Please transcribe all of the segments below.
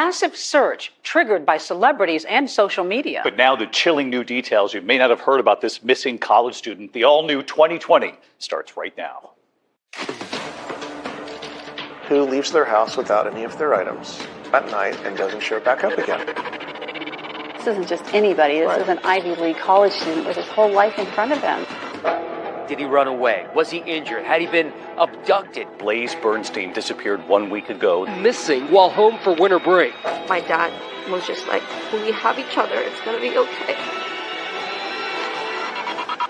Massive search triggered by celebrities and social media. But now the chilling new details. You may not have heard about this missing college student. The all-new 2020 starts right now. Who leaves their house without any of their items at night and doesn't show back up again? This isn't just anybody. This is an Ivy League college student with his whole life in front of him. Did he run away? Was he injured? Had he been abducted? Blaze Bernstein disappeared 1 week ago. Missing while home for winter break. My dad was just like, we have each other. It's going to be okay.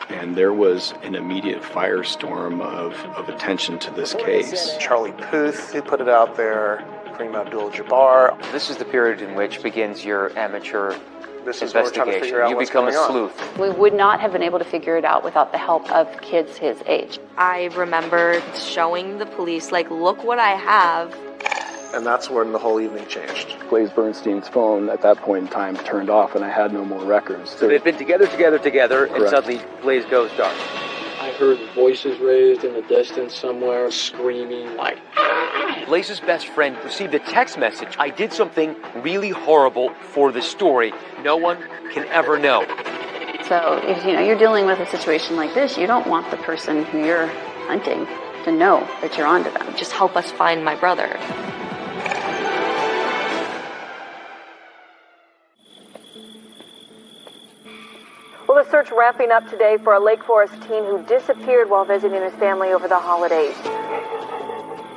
And there was an immediate firestorm of attention to this case. Charlie Puth, who put it out there, Kareem Abdul-Jabbar. This is the period in which begins your amateur This is what we're trying to investigation. figure out You what's become a going on. sleuth. We would not have been able to figure it out without the help of kids his age. I remember showing the police, like, look what I have. And that's when the whole evening changed. Blaze Bernstein's phone at that point in time turned off, and I had no more records. So they've been together, and Correct. suddenly Blaze goes dark. I heard voices raised in the distance somewhere, screaming like, Blaze's best friend received a text message. I did something really horrible for the story. No one can ever know. So if you're dealing with a situation like this, you don't want the person who you're hunting to know that you're onto them. Just help us find my brother. Well, the search ramping up today for a Lake Forest teen who disappeared while visiting his family over the holidays.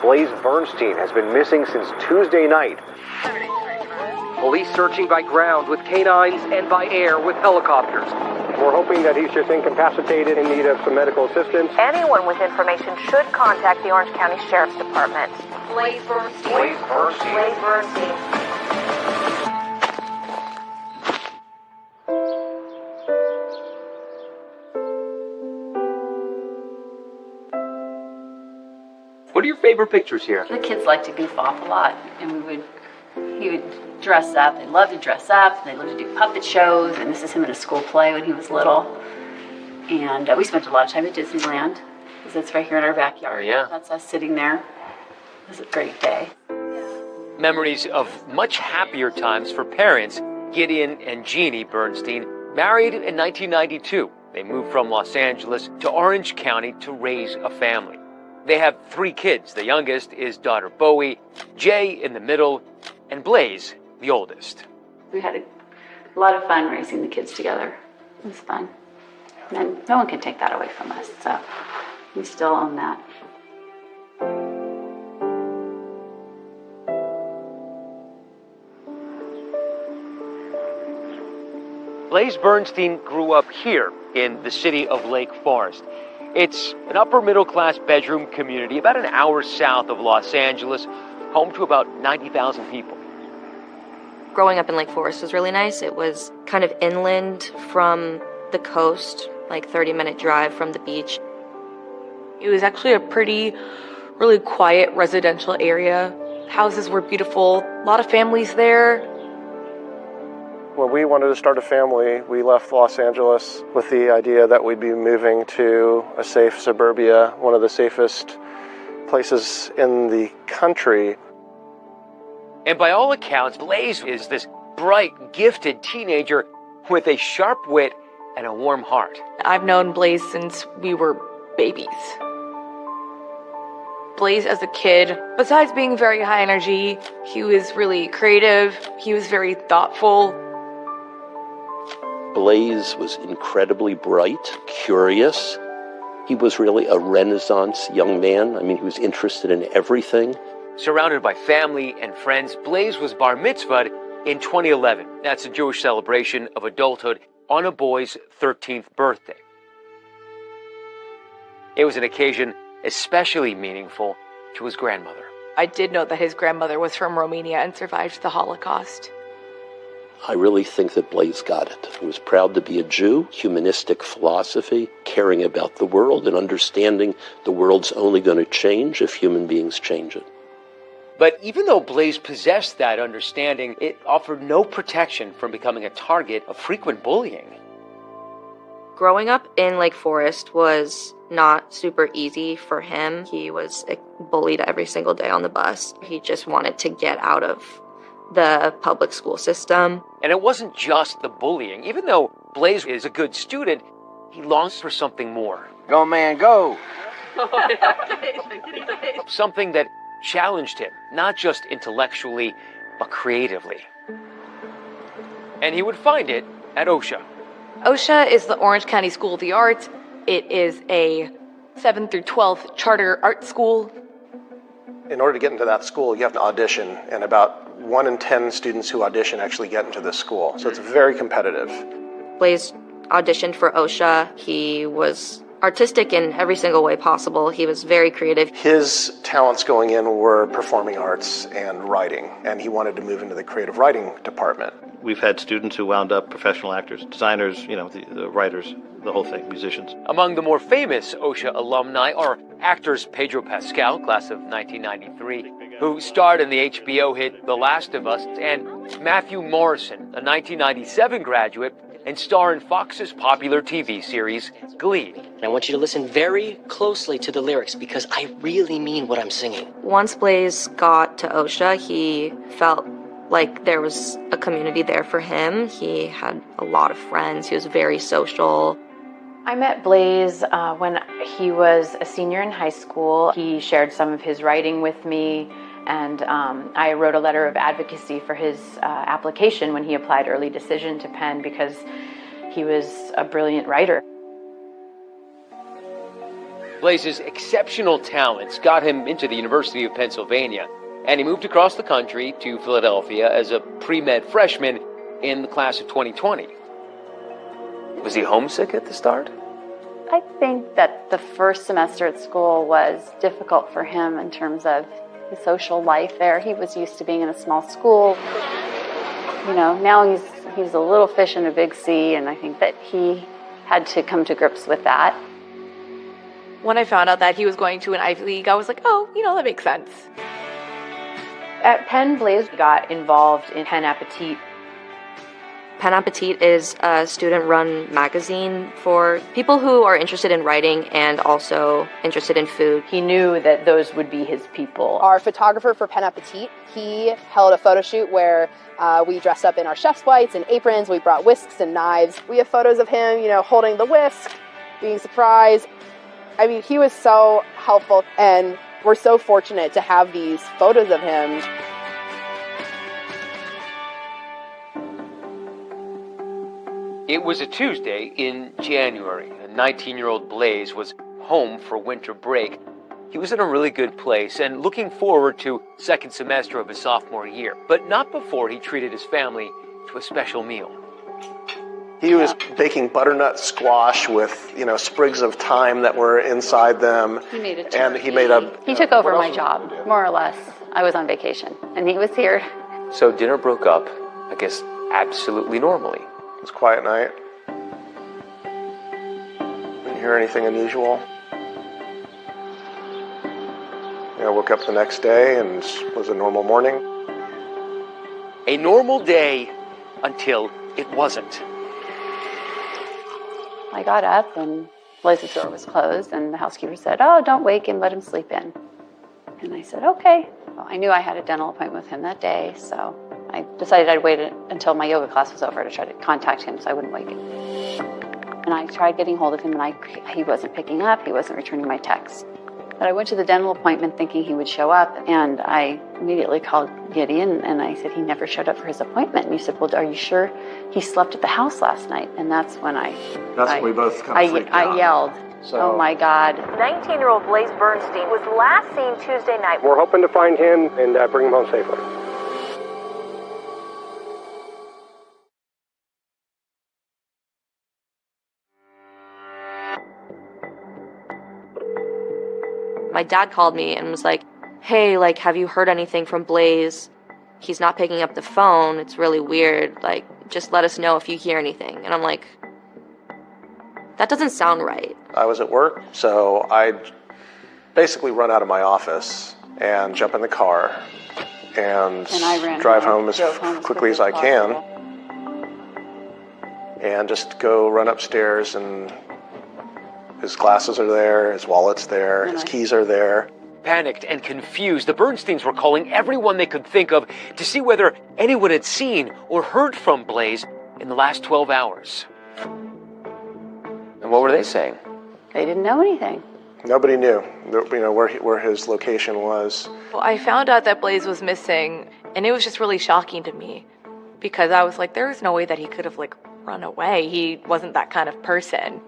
Blaze Bernstein has been missing since Tuesday night. police searching by ground with canines and by air with helicopters. We're hoping that he's just incapacitated in need of some medical assistance. Anyone with information should contact the Orange County Sheriff's Department. Blaze Bernstein. Blaze Bernstein. Blaze Bernstein. What are your favorite pictures here? The kids like to goof off a lot, and he would dress up. They love to dress up. They love to do puppet shows, and this is him in a school play when he was little. And we spent a lot of time at Disneyland, because it's right here in our backyard. Oh, yeah. That's us sitting there. It was a great day. Memories of much happier times for parents. Gideon and Jeannie Bernstein married in 1992. They moved from Los Angeles to Orange County to raise a family. They have 3 kids. The youngest is daughter Bowie, Jay in the middle, and Blaze, the oldest. We had a lot of fun raising the kids together. It was fun. And no one can take that away from us, so we still own that. Blaze Bernstein grew up here in the city of Lake Forest. It's an upper middle class bedroom community about an hour south of Los Angeles, home to about 90,000 people. Growing up in Lake Forest was really nice. It was kind of inland from the coast, like 30-minute drive from the beach. It was actually a really quiet residential area. Houses were beautiful, a lot of families there. When we wanted to start a family, we left Los Angeles with the idea that we'd be moving to a safe suburbia, one of the safest places in the country. And by all accounts, Blaze is this bright, gifted teenager with a sharp wit and a warm heart. I've known Blaze since we were babies. Blaze as a kid, besides being very high energy, he was really creative, he was very thoughtful. Blaze was incredibly bright, curious. He was really a Renaissance young man. I mean, he was interested in everything. Surrounded by family and friends, Blaze was bar mitzvahed in 2011. That's a Jewish celebration of adulthood on a boy's 13th birthday. It was an occasion especially meaningful to his grandmother. I did know that his grandmother was from Romania and survived the Holocaust. I really think that Blaze got it. He was proud to be a Jew, humanistic philosophy, caring about the world and understanding the world's only going to change if human beings change it. But even though Blaze possessed that understanding, it offered no protection from becoming a target of frequent bullying. Growing up in Lake Forest was not super easy for him. He was bullied every single day on the bus. He just wanted to get out of the public school system. And it wasn't just the bullying. Even though Blaze is a good student, he longs for something more. Go, man, go! Something that challenged him, not just intellectually, but creatively. And he would find it at OSHA. OSHA is the Orange County School of the Arts. It is a 7th through 12th charter art school. In order to get into that school, you have to audition, and about 1 in 10 students who audition actually get into this school. So it's very competitive. Blaze auditioned for OSHA. He was artistic in every single way possible. He was very creative. His talents going in were performing arts and writing, and he wanted to move into the creative writing department. We've had students who wound up professional actors, designers, the writers, the whole thing, musicians. Among the more famous OSHA alumni are actors Pedro Pascal, class of 1993, who starred in the HBO hit The Last of Us, and Matthew Morrison, a 1997 graduate and star in Fox's popular TV series, Glee. I want you to listen very closely to the lyrics because I really mean what I'm singing. Once Blaze got to OSHA, he felt like there was a community there for him. He had a lot of friends. He was very social. I met Blaze when he was a senior in high school. He shared some of his writing with me, and I wrote a letter of advocacy for his application when he applied early decision to Penn because he was a brilliant writer. Blaze's exceptional talents got him into the University of Pennsylvania, and he moved across the country to Philadelphia as a pre-med freshman in the class of 2020. Was he homesick at the start? I think that the first semester at school was difficult for him in terms of his social life there. He was used to being in a small school. Now he's a little fish in a big sea, and I think that he had to come to grips with that. When I found out that he was going to an Ivy League, I was like, oh, that makes sense. At Penn, Blaze got involved in Penn Appetit. Penn Appetit is a student-run magazine for people who are interested in writing and also interested in food. He knew that those would be his people. Our photographer for Penn Appetit, he held a photo shoot where we dressed up in our chef's whites and aprons. We brought whisks and knives. We have photos of him, holding the whisk, being surprised. I mean, he was so helpful, and we're so fortunate to have these photos of him. It was a Tuesday in January. A 19-year-old Blaze was home for winter break. He was in a really good place and looking forward to second semester of his sophomore year, but not before he treated his family to a special meal. He was baking butternut squash with, sprigs of thyme that were inside them. He made a and he took over my job, more or less. I was on vacation, and he was here. So dinner broke up, I guess, absolutely normally. It was a quiet night. Didn't hear anything unusual. I woke up the next day and it was a normal morning. A normal day until it wasn't. I got up and Blaze's door was closed, and the housekeeper said, "Oh, don't wake him, let him sleep in." And I said, "Okay." Well, I knew I had a dental appointment with him that day, so I decided I'd wait until my yoga class was over to try to contact him so I wouldn't wake him. And I tried getting hold of him, and he wasn't picking up, he wasn't returning my texts. But I went to the dental appointment thinking he would show up, and I immediately called Gideon, and I said he never showed up for his appointment. And he said, "Well, are you sure he slept at the house last night?" And that's when we both kind of freaked out. I yelled, "Oh my God." 19-year-old Blaze Bernstein was last seen Tuesday night. We're hoping to find him and bring him home safely. My dad called me and was like, "Hey, have you heard anything from Blaze? He's not picking up the phone. It's really weird. Just let us know if you hear anything." And I'm like, that doesn't sound right. I was at work, so I'd basically run out of my office and jump in the car and drive home as quickly as I can and just go run upstairs, and his glasses are there, his wallet's there, his keys are there. Panicked and confused, the Bernsteins were calling everyone they could think of to see whether anyone had seen or heard from Blaze in the last 12 hours. And what were they saying? They didn't know anything. Nobody knew, where his location was. Well, I found out that Blaze was missing, and it was just really shocking to me because I was like, there's no way that he could have run away. He wasn't that kind of person.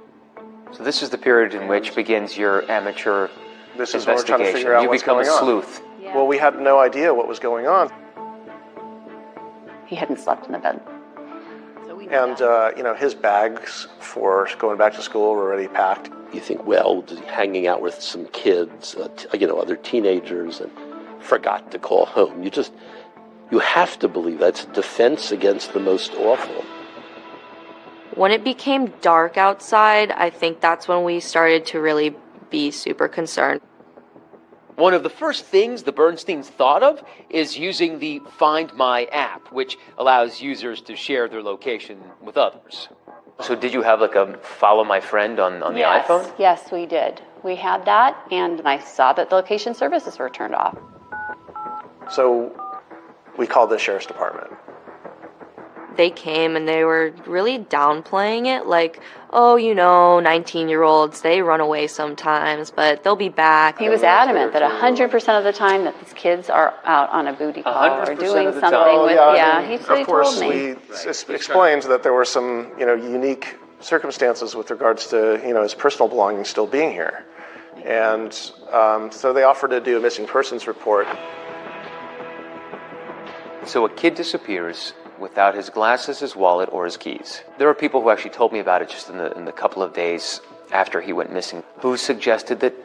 So this is the period in which begins your amateur This is when we're trying to investigation. figure out You what's become going a on. sleuth. Yeah. Well, we had no idea what was going on. He hadn't slept in the bed. And, his bags for going back to school were already packed. You think, well, hanging out with some kids, other teenagers, and forgot to call home. You have to believe that's a defense against the most awful. When it became dark outside, I think that's when we started to really be super concerned. One of the first things the Bernsteins thought of is using the Find My app, which allows users to share their location with others. So did you have a follow my friend on the iPhone? Yes, we did. We had that, and I saw that the location services were turned off. So we called the sheriff's department. They came and they were really downplaying it, like, oh, 19-year-olds, they run away sometimes, but they'll be back. He was adamant that 100% of the time that these kids are out on a booty call or doing something with, he told me. Of course, we explained that there were some, unique circumstances with regards to, his personal belongings still being here. And so they offered to do a missing persons report. So a kid disappears without his glasses, his wallet, or his keys. There are people who actually told me about it just in the couple of days after he went missing, who suggested that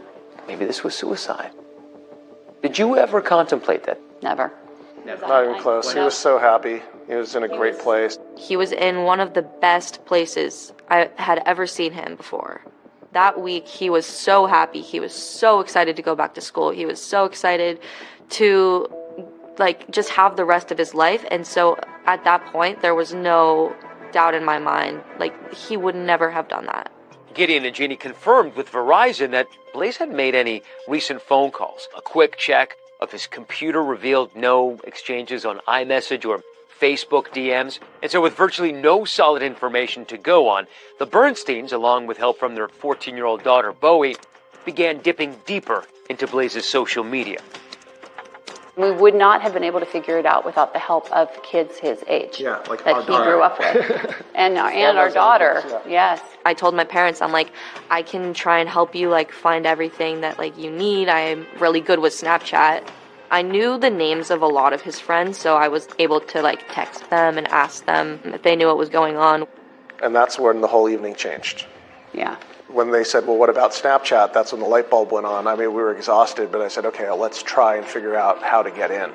maybe this was suicide. Did you ever contemplate that? Never. Not even close. He was so happy. He was in a great place. He was in one of the best places I had ever seen him before. That week, he was so happy. He was so excited to go back to school. He was so excited to just have the rest of his life. And so at that point, there was no doubt in my mind, he would never have done that. Gideon and Jeannie confirmed with Verizon that Blaze hadn't made any recent phone calls. A quick check of his computer revealed no exchanges on iMessage or Facebook DMs. And so with virtually no solid information to go on, the Bernsteins, along with help from their 14-year-old daughter, Bowie, began dipping deeper into Blaze's social media. We would not have been able to figure it out without the help of kids his age that he grew up with. and our daughter, yes. I told my parents, I'm like, I can try and help you find everything that you need. I'm really good with Snapchat. I knew the names of a lot of his friends, so I was able to text them and ask them if they knew what was going on. And that's when the whole evening changed. Yeah. When they said, well, what about Snapchat? That's when the light bulb went on. I mean, we were exhausted, but I said, okay, let's try and figure out how to get in.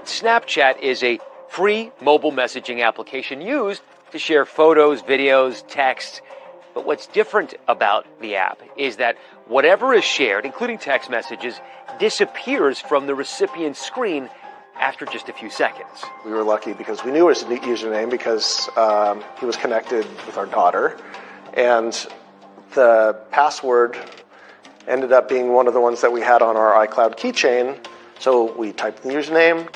Snapchat is a free mobile messaging application used to share photos, videos, texts. But what's different about the app is that whatever is shared, including text messages, disappears from the recipient's screen after just a few seconds. We were lucky because we knew his username because he was connected with our daughter. And the password ended up being one of the ones that we had on our iCloud keychain. So we typed the username,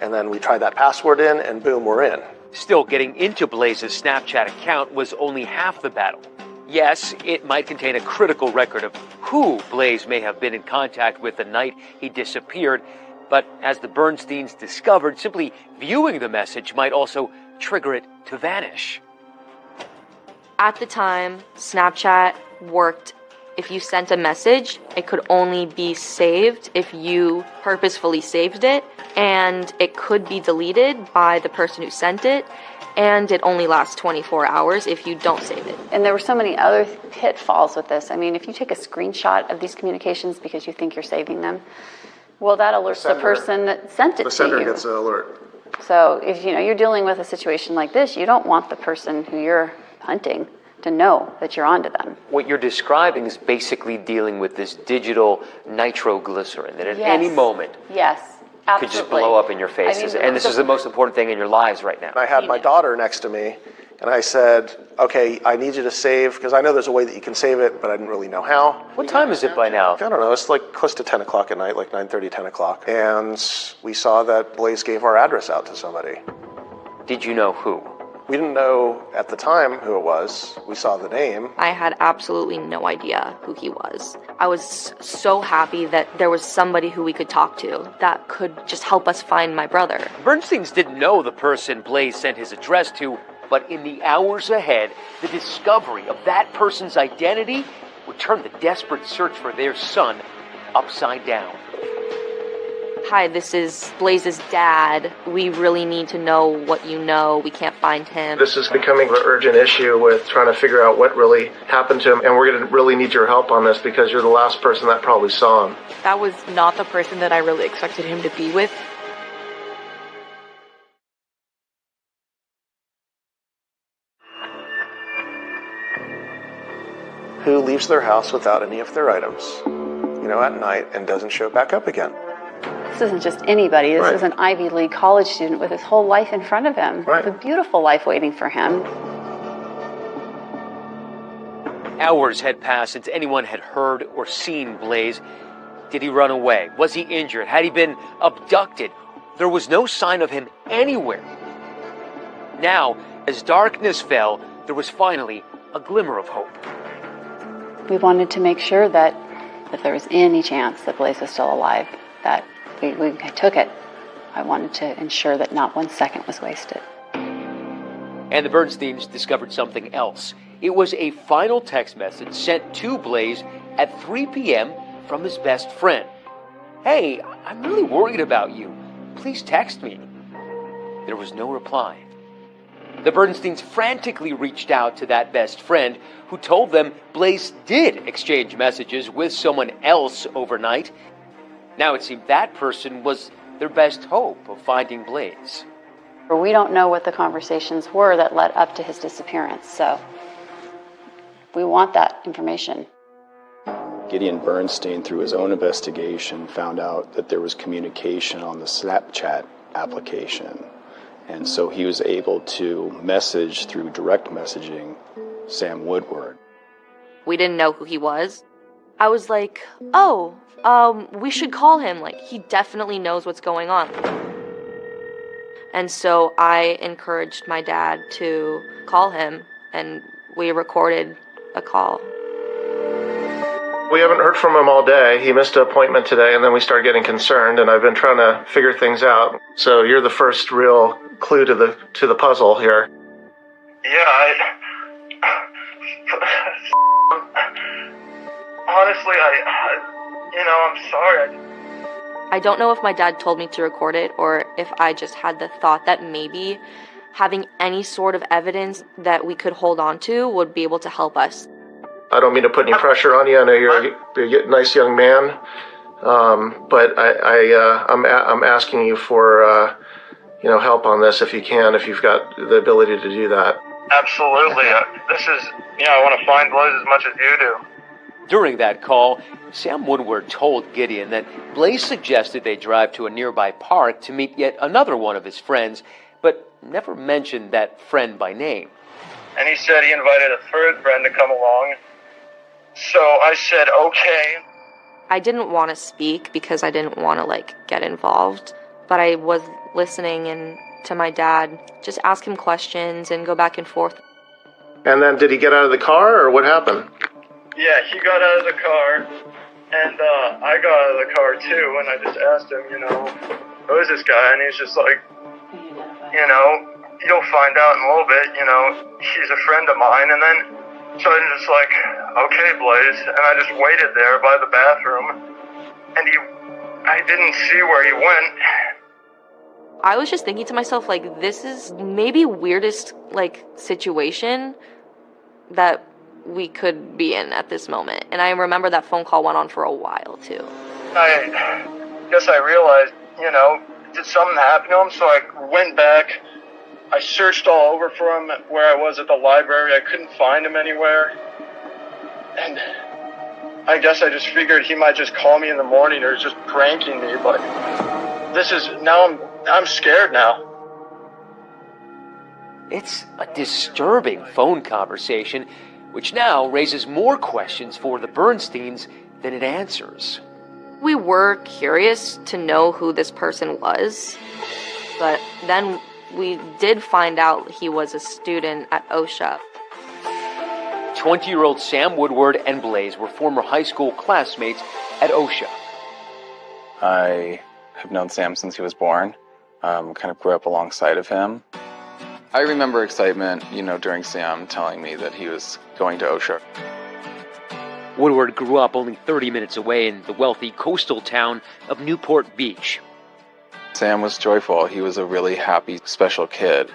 and then we tried that password in, and boom, we're in. Still, getting into Blaze's Snapchat account was only half the battle. Yes, it might contain a critical record of who Blaze may have been in contact with the night he disappeared, but as the Bernsteins discovered, simply viewing the message might also trigger it to vanish. At the time, Snapchat worked. If you sent a message, it could only be saved if you purposefully saved it, and it could be deleted by the person who sent it, and it only lasts 24 hours if you don't save it. And there were so many other pitfalls with this. I mean, if you take a screenshot of these communications because you think you're saving them, well, that alerts the person that sent it to you. The sender gets an alert. So if you're dealing with a situation like this, you don't want the person who you're hunting to know that you're onto them. What you're describing is basically dealing with this digital nitroglycerin that at any moment absolutely could just blow up in your faces. And this is the most important thing in your lives right now. I had my daughter next to me, And I said, okay, I need you to save, because I know there's a way that you can save it, but I didn't really know how. What time is it by now? I don't know. It's like close to 10 o'clock at night, like 9:30, 10 o'clock. And we saw that Blaze gave our address out to somebody. Did you know who? We didn't know at the time who it was. We saw the name. I had absolutely no idea who he was. I was so happy that there was somebody who we could talk to that could just help us find my brother. Bernsteins didn't know the person Blaze sent his address to, but in the hours ahead, the discovery of that person's identity would turn the desperate search for their son upside down. Hi, this is Blaze's dad. We really need to know what you know. We can't find him. This is becoming an urgent issue with trying to figure out what really happened to him, and we're going to really need your help on this because you're the last person that probably saw him. That was not the person that I really expected him to be with. Who leaves their house without any of their items, at night and doesn't show back up again? This isn't just anybody. This Right. is an Ivy League college student with his whole life in front of him. Right. With a beautiful life waiting for him. Hours had passed since anyone had heard or seen Blaze. Did he run away? Was he injured? Had he been abducted? There was no sign of him anywhere. Now, as darkness fell, there was finally a glimmer of hope. We wanted to make sure that if there was any chance that Blaze was still alive, that we took it. I wanted to ensure that not 1 second was wasted. And the Bernsteins discovered something else. It was a final text message sent to Blaze at 3 p.m. from his best friend. Hey, I'm really worried about you. Please text me. There was no reply. The Bernsteins frantically reached out to that best friend, who told them Blaze did exchange messages with someone else overnight. Now it seemed that person was their best hope of finding Blaze. We don't know what the conversations were that led up to his disappearance, so we want that information. Gideon Bernstein, through his own investigation, found out that there was communication on the Snapchat application. And so he was able to message through direct messaging Sam Woodward. We didn't know who he was. I was like, we should call him. Like, he definitely knows what's going on. And so I encouraged my dad to call him, and we recorded a call. We haven't heard from him all day. He missed an appointment today, and then we started getting concerned, and I've been trying to figure things out. So you're the first real clue to the puzzle here. Yeah, honestly, I'm sorry. I don't know if my dad told me to record it or if I just had the thought that maybe having any sort of evidence that we could hold on to would be able to help us. I don't mean to put any pressure on you. I know you're a nice young man, but I'm asking you for help on this if you can, if you've got the ability to do that. Absolutely. I want to find Blaze as much as you do. During that call, Sam Woodward told Gideon that Blaze suggested they drive to a nearby park to meet yet another one of his friends, but never mentioned that friend by name. And he said he invited a third friend to come along. So I said, okay. I didn't want to speak because I didn't want to, get involved, but I was listening and to my dad, just ask him questions and go back and forth. And then did he get out of the car, or what happened? Yeah, he got out of the car, and I got out of the car too, and I just asked him, who is this guy? And he's just like, you'll find out in a little bit, he's a friend of mine. And then, so I'm just like, okay, Blaze, and I just waited there by the bathroom, and I didn't see where he went. I was just thinking to myself, this is maybe weirdest, situation that we could be in at this moment. And I remember that phone call went on for a while, too. I guess I realized, did something happen to him? So I went back. I searched all over for him where I was at the library. I couldn't find him anywhere. And I guess I just figured he might just call me in the morning or just pranking me. But I'm scared now. It's a disturbing phone conversation, which now raises more questions for the Bernsteins than it answers. We were curious to know who this person was, but then we did find out he was a student at OSHA. 20-year-old Sam Woodward and Blaze were former high school classmates at OSHA. I have known Sam since he was born, kind of grew up alongside of him. I remember excitement, during Sam telling me that he was going to OSHA. Woodward grew up only 30 minutes away in the wealthy coastal town of Newport Beach. Sam was joyful. He was a really happy, special kid.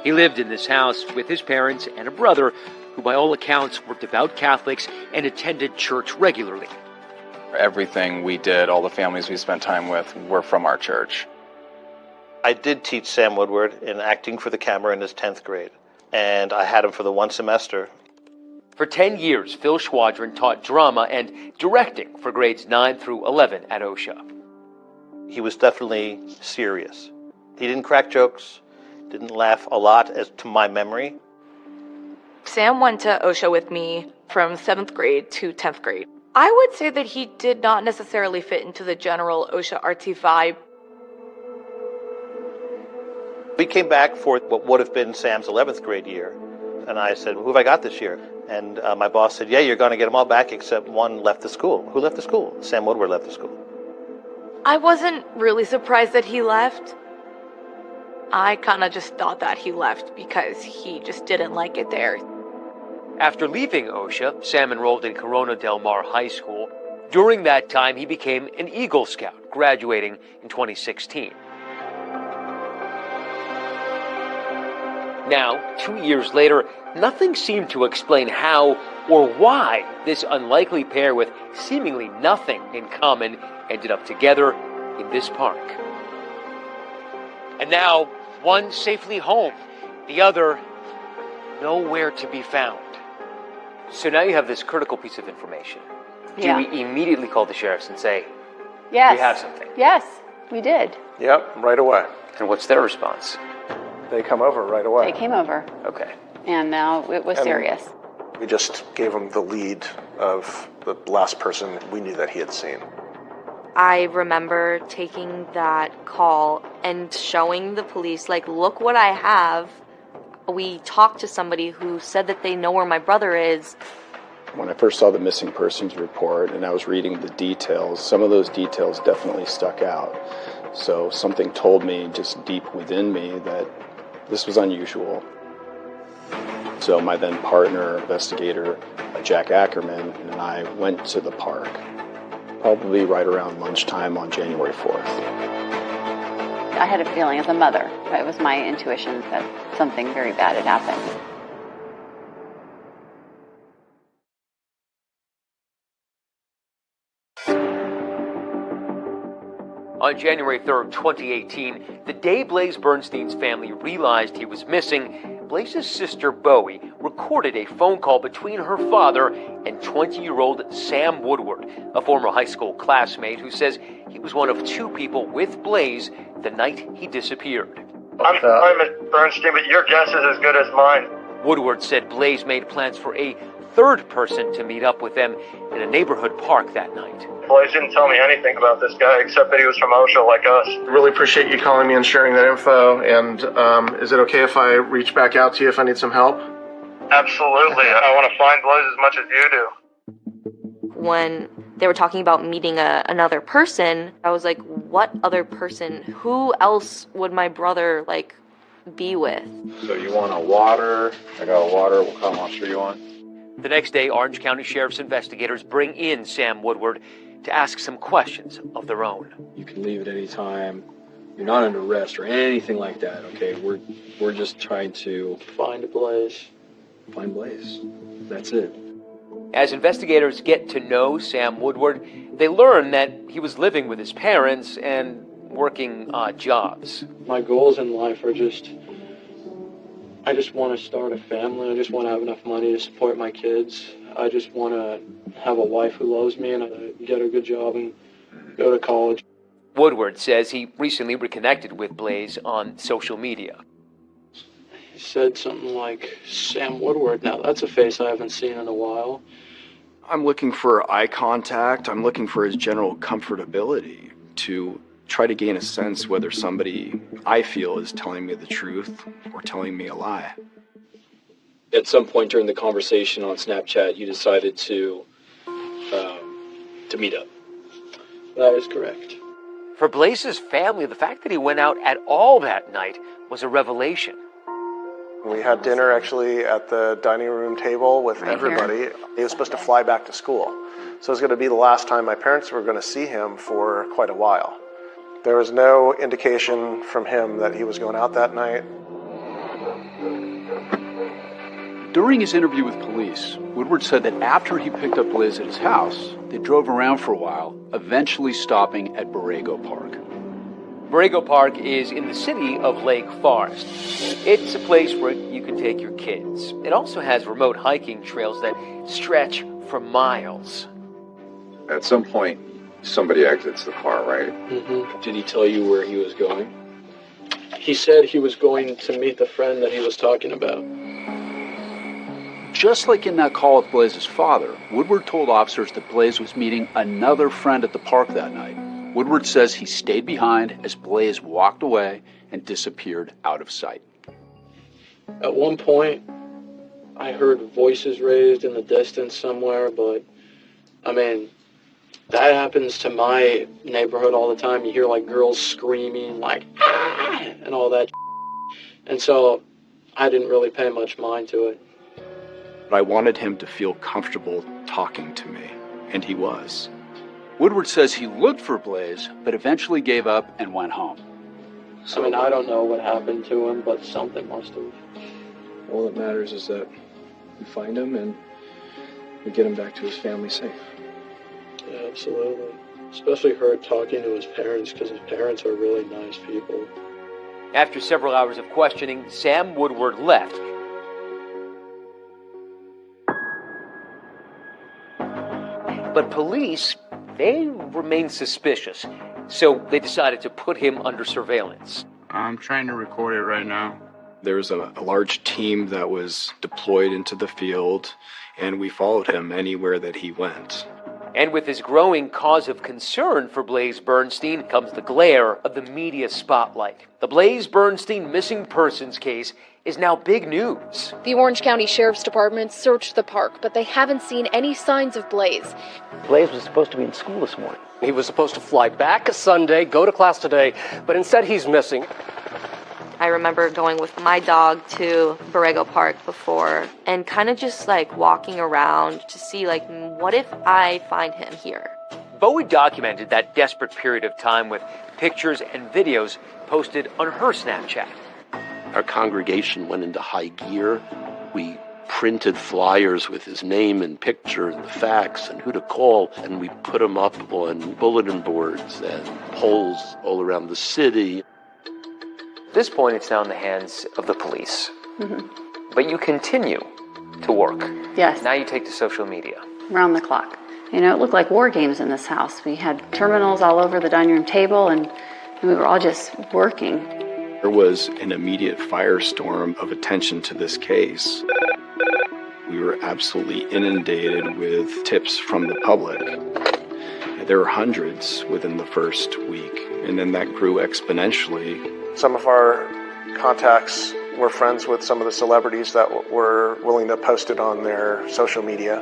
He lived in this house with his parents and a brother who by all accounts were devout Catholics and attended church regularly. Everything we did, all the families we spent time with, were from our church. I did teach Sam Woodward in acting for the camera in his 10th grade, and I had him for the one semester. For 10 years, Phil Schwadron taught drama and directing for grades 9 through 11 at OSHA. He was definitely serious. He didn't crack jokes, didn't laugh a lot, as to my memory. Sam went to OSHA with me from 7th grade to 10th grade. I would say that he did not necessarily fit into the general OSHA artsy vibe. We came back for what would have been Sam's 11th grade year, and I said, who have I got this year? And my boss said, yeah, you're going to get them all back except one left the school. Who left the school? Sam Woodward left the school. I wasn't really surprised that he left. I kind of just thought that he left because he just didn't like it there. After leaving OSHA, Sam enrolled in Corona Del Mar High School. During that time, he became an Eagle Scout, graduating in 2016. Now, 2 years later, nothing seemed to explain how or why this unlikely pair with seemingly nothing in common ended up together in this park. And now, one safely home, the other nowhere to be found. So now you have this critical piece of information. Yeah. Do we immediately call the sheriffs and say, Yes. we have something? Yes, we did. Yep, right away. And what's their response? They come over right away. They came over, Okay. and now it was And serious. We just gave them the lead of the last person we knew that he had seen. I remember taking that call and showing the police, look what I have. We talked to somebody who said that they know where my brother is. When I first saw the missing persons report and I was reading the details, some of those details definitely stuck out. So something told me just deep within me that this was unusual. So my then partner, investigator, Jack Ackerman, and I went to the park, probably right around lunchtime on January 4th. I had a feeling as a mother, it was my intuition that something very bad had happened. On January 3rd, 2018, the day Blaze Bernstein's family realized he was missing, Blaze's sister Bowie recorded a phone call between her father and 20-year-old Sam Woodward, a former high school classmate who says he was one of two people with Blaze the night he disappeared. I'm sorry, Mr. Bernstein, but your guess is as good as mine. Woodward said Blaze made plans for a third person to meet up with them in a neighborhood park that night. Blaze didn't tell me anything about this guy except that he was from OSHA like us. Really appreciate you calling me and sharing that info. And is it okay if I reach back out to you if I need some help? Absolutely. I want to find Blaze as much as you do. When they were talking about meeting another person, I was like, what other person? Who else would my brother, be with? So you want a water? I got a water. What kind of monster you want? The next day, Orange County Sheriff's investigators bring in Sam Woodward to ask some questions of their own. You can leave at any time. You're not under arrest or anything like that, okay? We're just trying to find Blaze. Find Blaze. That's it. As investigators get to know Sam Woodward, they learn that he was living with his parents and working odd jobs. My goals in life are I just want to start a family. I just want to have enough money to support my kids. I just want to have a wife who loves me and get a good job and go to college. Woodward says he recently reconnected with Blaze on social media. said something like Sam Woodward. Now, that's a face I haven't seen in a while. I'm looking for eye contact. I'm looking for his general comfortability to try to gain a sense whether somebody I feel is telling me the truth or telling me a lie. At some point during the conversation on Snapchat, you decided to meet up. That is correct. For Blaze's family, the fact that he went out at all that night was a revelation. We had dinner actually at the dining room table with everybody. He was supposed to fly back to school. So it was going to be the last time my parents were going to see him for quite a while. There was no indication from him that he was going out that night. During his interview with police, Woodward said that after he picked up Blaze at his house, they drove around for a while, eventually stopping at Borrego Park. Borrego Park is in the city of Lake Forest. It's a place where you can take your kids. It also has remote hiking trails that stretch for miles. At some point, somebody exits the car, right? Mm-hmm. Did he tell you where he was going? He said he was going to meet the friend that he was talking about. Just like in that call with Blaze's father, Woodward told officers that Blaze was meeting another friend at the park that night. Woodward says he stayed behind as Blaze walked away and disappeared out of sight. At one point, I heard voices raised in the distance somewhere, but, I mean, that happens to my neighborhood all the time. You hear, like, girls screaming, like, ah! And all that. And so I didn't really pay much mind to it. But I wanted him to feel comfortable talking to me, and he was. Woodward says he looked for Blaze, but eventually gave up and went home. I mean, I don't know what happened to him, but something must have. All that matters is that we find him and we get him back to his family safe. Yeah, absolutely. Especially her talking to his parents, because his parents are really nice people. After several hours of questioning, Sam Woodward left. But police, they remained suspicious, so they decided to put him under surveillance. I'm trying to record it right now. There was a large team that was deployed into the field, and we followed him anywhere that he went. And with his growing cause of concern for Blaze Bernstein comes the glare of the media spotlight. The Blaze Bernstein missing persons case is now big news. The Orange County Sheriff's Department searched the park, but they haven't seen any signs of Blaze. Blaze was supposed to be in school this morning. He was supposed to fly back Sunday, go to class today, but instead he's missing. I remember going with my dog to Borrego Park before and kind of just like walking around to see like, what if I find him here? Bowie documented that desperate period of time with pictures and videos posted on her Snapchat. Our congregation went into high gear. We printed flyers with his name and picture and the facts and who to call, and we put them up on bulletin boards and poles all around the city. At this point, it's now in the hands of the police. Mm-hmm. But you continue to work. Yes. Now you take to social media. Round the clock. You know, it looked like war games in this house. We had terminals all over the dining room table, and we were all just working. There was an immediate firestorm of attention to this case. We were absolutely inundated with tips from the public. There were hundreds within the first week, and then that grew exponentially. Some of our contacts were friends with some of the celebrities that were willing to post it on their social media.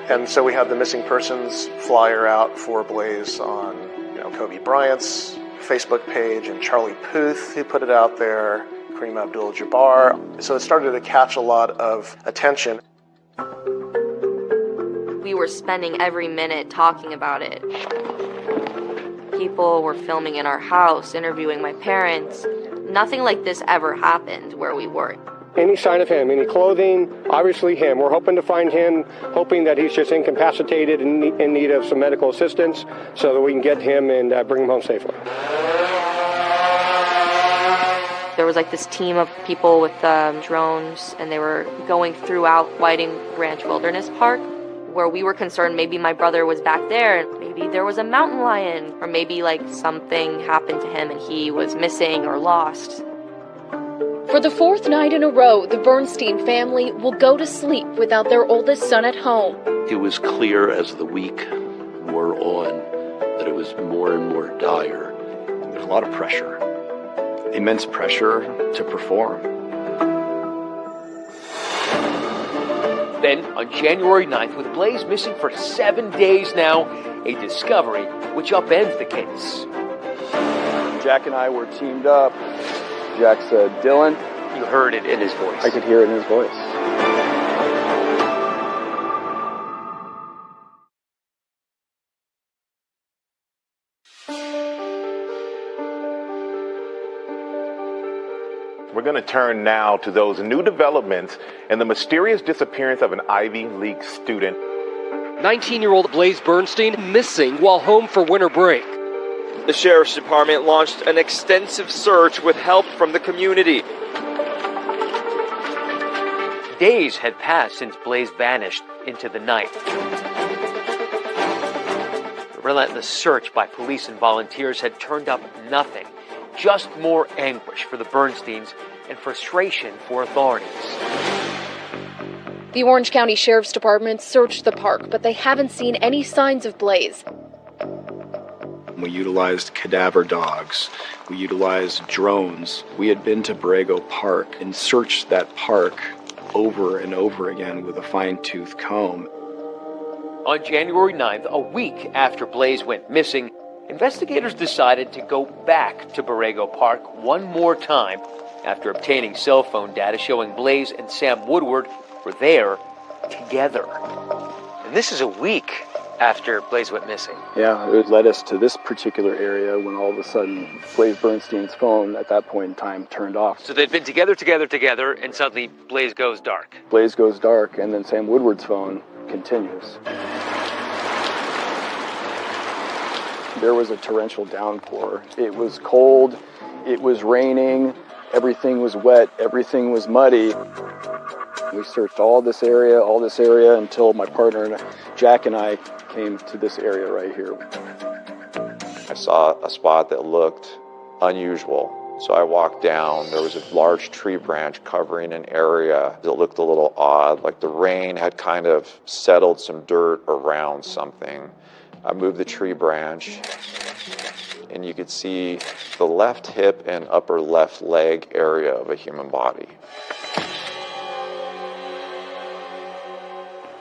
And so we had the missing persons flyer out for Blaze on, Kobe Bryant's Facebook page, and Charlie Puth, who put it out there, Kareem Abdul-Jabbar. So it started to catch a lot of attention. We were spending every minute talking about it. People were filming in our house, interviewing my parents. Nothing like this ever happened where we were. Any sign of him, any clothing, obviously him. We're hoping to find him, hoping that he's just incapacitated and in need of some medical assistance so that we can get him and bring him home safely. There was like this team of people with drones, and they were going throughout Whiting Ranch Wilderness Park, where we were concerned maybe my brother was back there, and maybe there was a mountain lion, or maybe like something happened to him and he was missing or lost. For the fourth night in a row, the Bernstein family will go to sleep without their oldest son at home. It was clear as the week wore on that it was more and more dire. There's a lot of pressure, immense pressure to perform. Then, on January 9th, with Blaze missing for 7 days now, a discovery which upends the case. Jack and I were teamed up. Jack said, "Dylan." You heard it in his voice. I could hear it in his voice. We're going to turn now to those new developments in the mysterious disappearance of an Ivy League student. 19-year-old Blaze Bernstein missing while home for winter break. The Sheriff's Department launched an extensive search with help from the community. Days had passed since Blaze vanished into the night. The relentless search by police and volunteers had turned up nothing, just more anguish for the Bernsteins and frustration for authorities. The Orange County Sheriff's Department searched the park, but they haven't seen any signs of Blaze. We utilized cadaver dogs. We utilized drones. We had been to Borrego Park and searched that park over and over again with a fine-tooth comb. On January 9th, a week after Blaze went missing, investigators decided to go back to Borrego Park one more time after obtaining cell phone data showing Blaze and Sam Woodward were there together. And this is a week after Blaze went missing. Yeah, it led us to this particular area when all of a sudden Blaze Bernstein's phone at that point in time turned off. So they'd been together, and suddenly Blaze goes dark. Blaze goes dark, and then Sam Woodward's phone continues. There was a torrential downpour. It was cold, it was raining, everything was wet, everything was muddy. We searched all this area until my partner Jack and I came to this area right here. I saw a spot that looked unusual. So I walked down. There was a large tree branch covering an area that looked a little odd, like the rain had kind of settled some dirt around something. I moved the tree branch, and you could see the left hip and upper left leg area of a human body.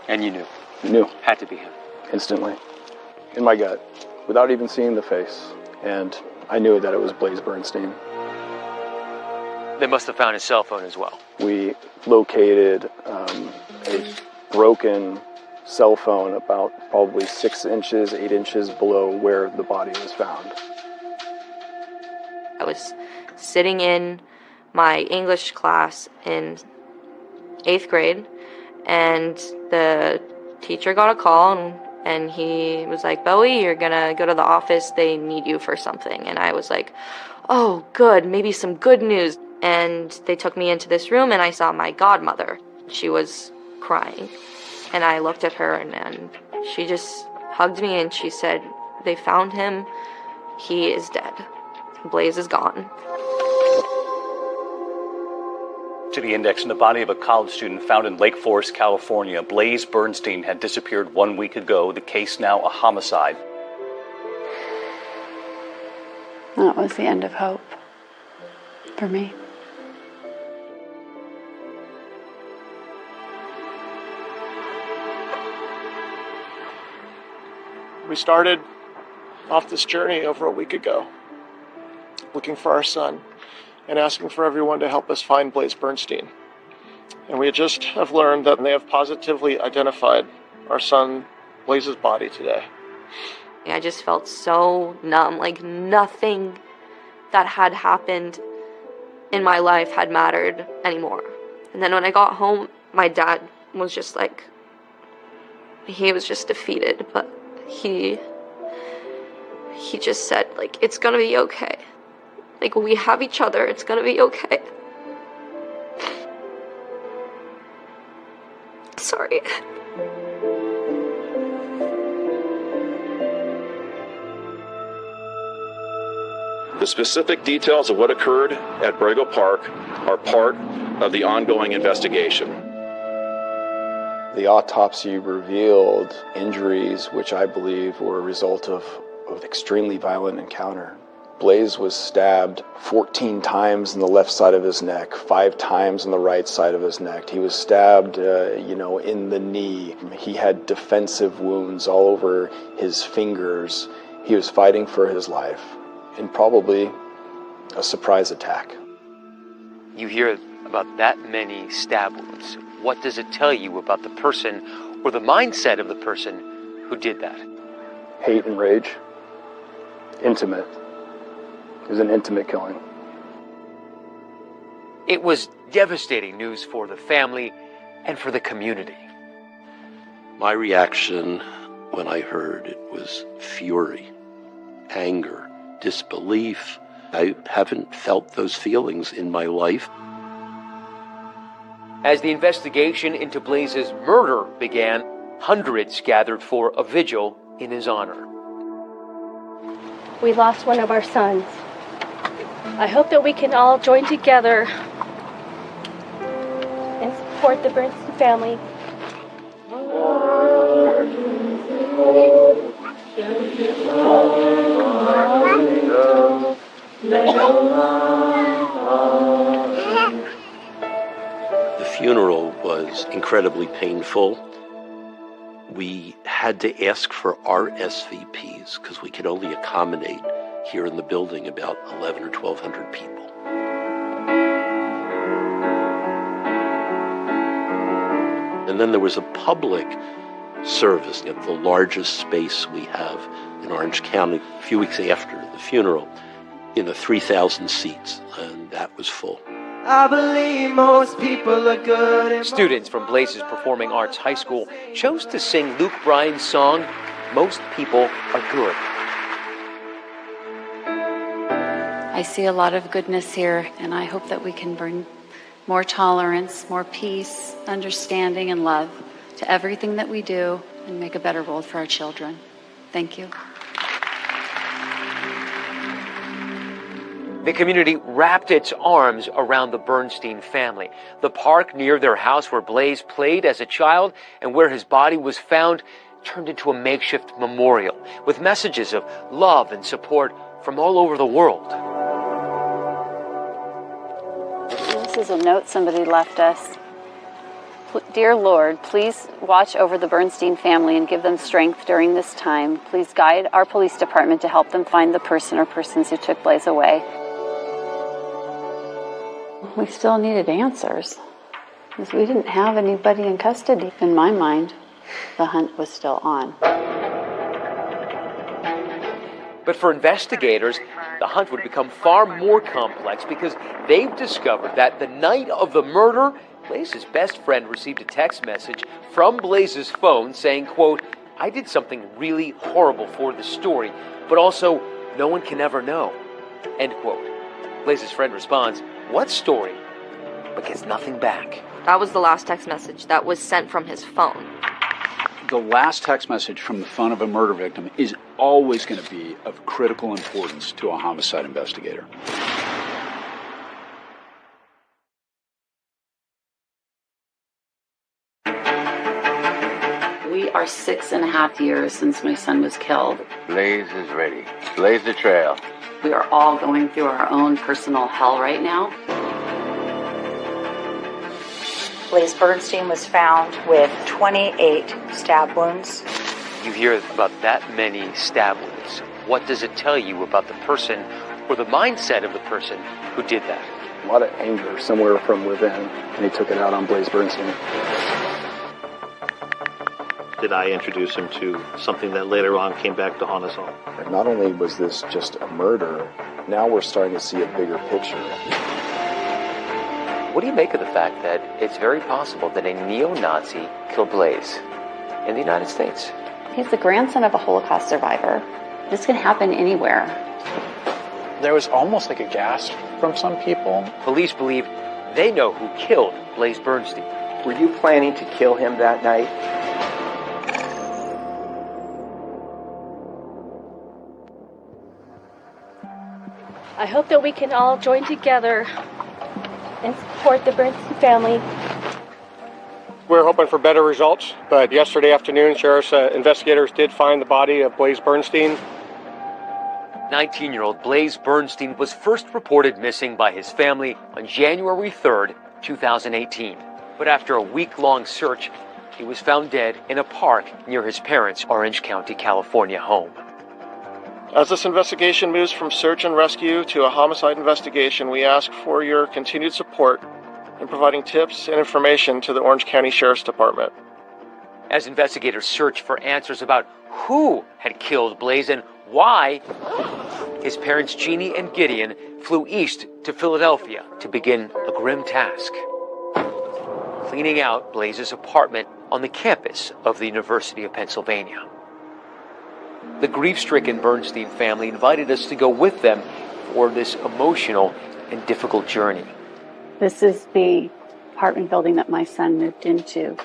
And you knew? Knew. Had to be him. Instantly. In my gut. Without even seeing the face. And I knew that it was Blaze Bernstein. They must have found his cell phone as well. We located a broken cell phone about probably 6 inches, 8 inches below where the body was found. I was sitting in my English class in 8th grade, and the teacher got a call, and he was like, "Bowie, you're gonna go to the office, they need you for something." And I was like, "Oh, good, maybe some good news." And they took me into this room, and I saw my godmother. She was crying, and I looked at her, and she just hugged me, and she said, "They found him, he is dead. Blaze is gone." To the index in the body of a college student found in Lake Forest, California. Blaze Bernstein had disappeared 1 week ago. The case now a homicide. That was the end of hope for me. We started off this journey over a week ago, looking for our son and asking for everyone to help us find Blaze Bernstein. And we just have learned that they have positively identified our son Blaze's body today. I just felt so numb, like nothing that had happened in my life had mattered anymore. And then when I got home, my dad was just like, he was just defeated, but he just said, like, "It's gonna be okay. Like, we have each other, it's gonna be okay." Sorry. The specific details of what occurred at Borrego Park are part of the ongoing investigation. The autopsy revealed injuries which I believe were a result of an extremely violent encounter. Blaze was stabbed 14 times in the left side of his neck, 5 times on the right side of his neck. He was stabbed, in the knee. He had defensive wounds all over his fingers. He was fighting for his life, and probably a surprise attack. You hear about that many stab wounds. What does it tell you about the person or the mindset of the person who did that? Hate and rage. Intimate. It was an intimate killing. It was devastating news for the family and for the community. My reaction when I heard it was fury, anger, disbelief. I haven't felt those feelings in my life. As the investigation into Blaze's murder began, hundreds gathered for a vigil in his honor. We lost one of our sons. I hope that we can all join together and support the Bernstein family. The funeral was incredibly painful. We had to ask for RSVPs because we could only accommodate here in the building about 1,100 or 1,200 people. And then there was a public service at the largest space we have in Orange County a few weeks after the funeral, 3,000 seats, and that was full. I believe most people are good. Students from Blaze's Performing Arts High School chose to sing Luke Bryan's song, Most People Are Good. I see a lot of goodness here, and I hope that we can bring more tolerance, more peace, understanding, and love to everything that we do and make a better world for our children. Thank you. The community wrapped its arms around the Bernstein family. The park near their house where Blaze played as a child and where his body was found turned into a makeshift memorial with messages of love and support from all over the world. This is a note somebody left us. Dear Lord, please watch over the Bernstein family and give them strength during this time. Please guide our police department to help them find the person or persons who took Blaze away. We still needed answers because we didn't have anybody in custody. In my mind, the hunt was still on. But for investigators, the hunt would become far more complex because they've discovered that the night of the murder, Blaze's best friend received a text message from Blaze's phone saying, quote, I did something really horrible for the story, but also no one can ever know, end quote. Blaze's friend responds, what story? But gets nothing back. That was the last text message that was sent from his phone. The last text message from the phone of a murder victim is always going to be of critical importance to a homicide investigator. We are 6.5 years since my son was killed. Blaze is ready. Blaze the trail. We are all going through our own personal hell right now. Blaze Bernstein was found with 28 stab wounds. You hear about that many stab wounds. What does it tell you about the person or the mindset of the person who did that? A lot of anger somewhere from within, and he took it out on Blaze Bernstein. Did I introduce him to something that later on came back to haunt us all? Not only was this just a murder, now we're starting to see a bigger picture. What do you make of the fact that it's very possible that a neo-Nazi killed Blaze in the United States? He's the grandson of a Holocaust survivor. This can happen anywhere. There was almost like a gasp from some people. Police believe they know who killed Blaze Bernstein. Were you planning to kill him that night? I hope that we can all join together and support the Bernstein family. We're hoping for better results, but yesterday afternoon, sheriff's investigators did find the body of Blaze Bernstein. 19-year-old Blaze Bernstein was first reported missing by his family on January 3rd, 2018. But after a week-long search, he was found dead in a park near his parents' Orange County, California home. As this investigation moves from search and rescue to a homicide investigation, we ask for your continued support in providing tips and information to the Orange County Sheriff's Department. As investigators search for answers about who had killed Blaze and why, his parents Jeannie and Gideon flew east to Philadelphia to begin a grim task: cleaning out Blaze's apartment on the campus of the University of Pennsylvania. The grief-stricken Bernstein family invited us to go with them for this emotional and difficult journey. This is the apartment building that my son moved into.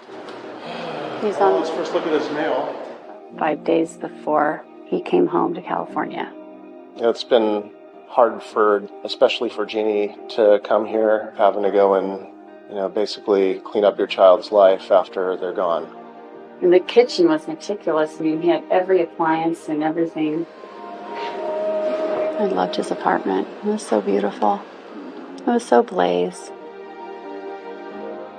He's on. Let's first look at his mail. 5 days before he came home to California. It's been hard especially for Jeannie, to come here, having to go and, basically clean up your child's life after they're gone. And the kitchen was meticulous. I mean, he had every appliance and everything. I loved his apartment. It was so beautiful. It was so Blaze.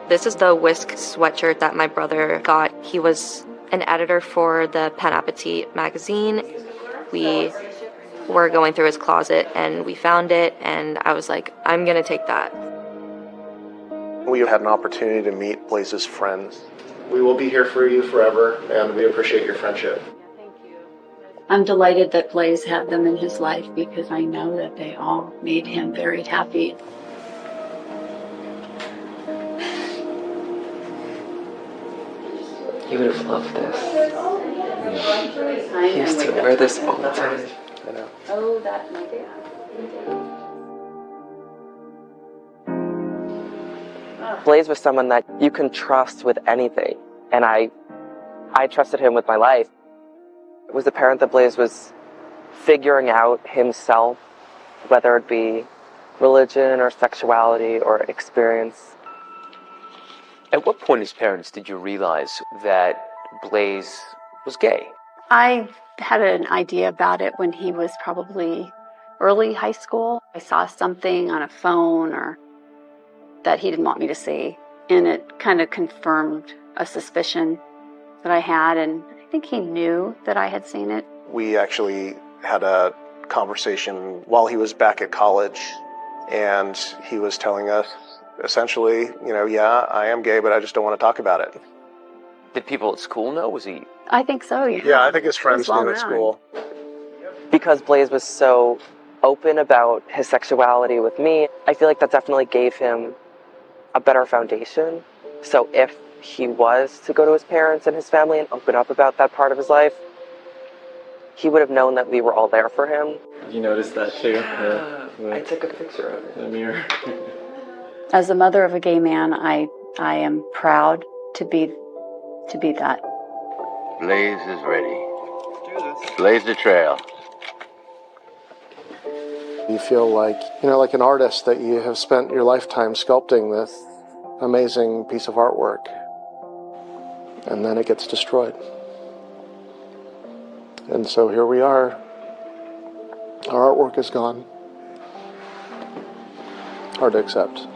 This is the Whisk sweatshirt that my brother got. He was an editor for the Pen Appetit magazine. We were going through his closet and we found it, and I was like, I'm gonna take that. We had an opportunity to meet Blaze's friends. We will be here for you forever, and we appreciate your friendship. I'm delighted that Blaze had them in his life because I know that they all made him very happy. He would have loved this. He used to wear this all the time. I know. Oh, that's my dad. Blaze was someone that you can trust with anything, and I trusted him with my life. It was the parent that Blaze was figuring out himself, whether it be religion or sexuality or experience. At what point as parents did you realize that Blaze was gay? I had an idea about it when he was probably early high school. I saw something on a phone or that he didn't want me to see, and it kind of confirmed a suspicion that I had, and I think he knew that I had seen it. We actually had a conversation while he was back at college, and he was telling us, essentially, yeah, I am gay, but I just don't want to talk about it. Did people at school know? Was he? I think so, yeah. Yeah, I think his friends knew at school. Because Blaze was so open about his sexuality with me, I feel like that definitely gave him a better foundation. So if he was to go to his parents and his family and open up about that part of his life, he would have known that we were all there for him. You noticed that too? Yeah. I took a picture of it. The mirror. As the mother of a gay man, I am proud to be that. Blaze is ready. Blaze the trail. You feel like, like an artist that you have spent your lifetime sculpting this amazing piece of artwork, and then it gets destroyed. And so here we are. Our artwork is gone. Hard to accept.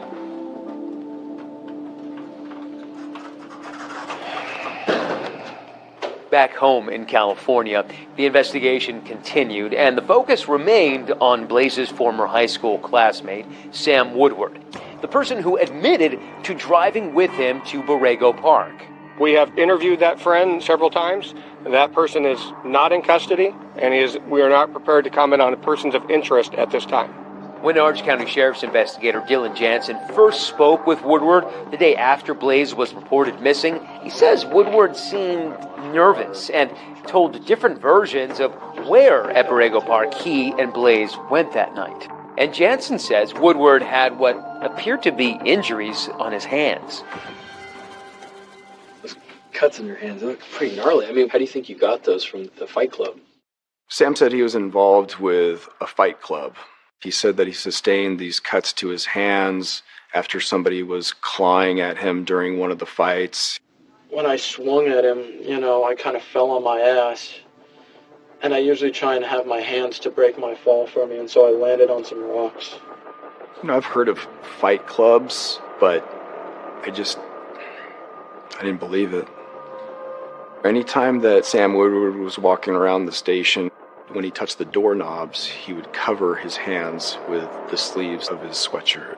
Back home in California, the investigation continued, and the focus remained on Blaze's former high school classmate, Sam Woodward, the person who admitted to driving with him to Borrego Park. We have interviewed that friend several times. That person is not in custody, and we are not prepared to comment on persons of interest at this time. When Orange County Sheriff's investigator Dylan Jansen first spoke with Woodward the day after Blaze was reported missing, he says Woodward seemed nervous and told different versions of where at Borrego Park he and Blaze went that night. And Jansen says Woodward had what appeared to be injuries on his hands. Those cuts on your hands, they look pretty gnarly. I mean, how do you think you got those from the fight club? Sam said he was involved with a fight club. He said that he sustained these cuts to his hands after somebody was clawing at him during one of the fights. When I swung at him, I kind of fell on my ass. And I usually try and have my hands to break my fall for me, and so I landed on some rocks. I've heard of fight clubs, but I didn't believe it. Anytime that Sam Woodward was walking around the station, when he touched the doorknobs, he would cover his hands with the sleeves of his sweatshirt.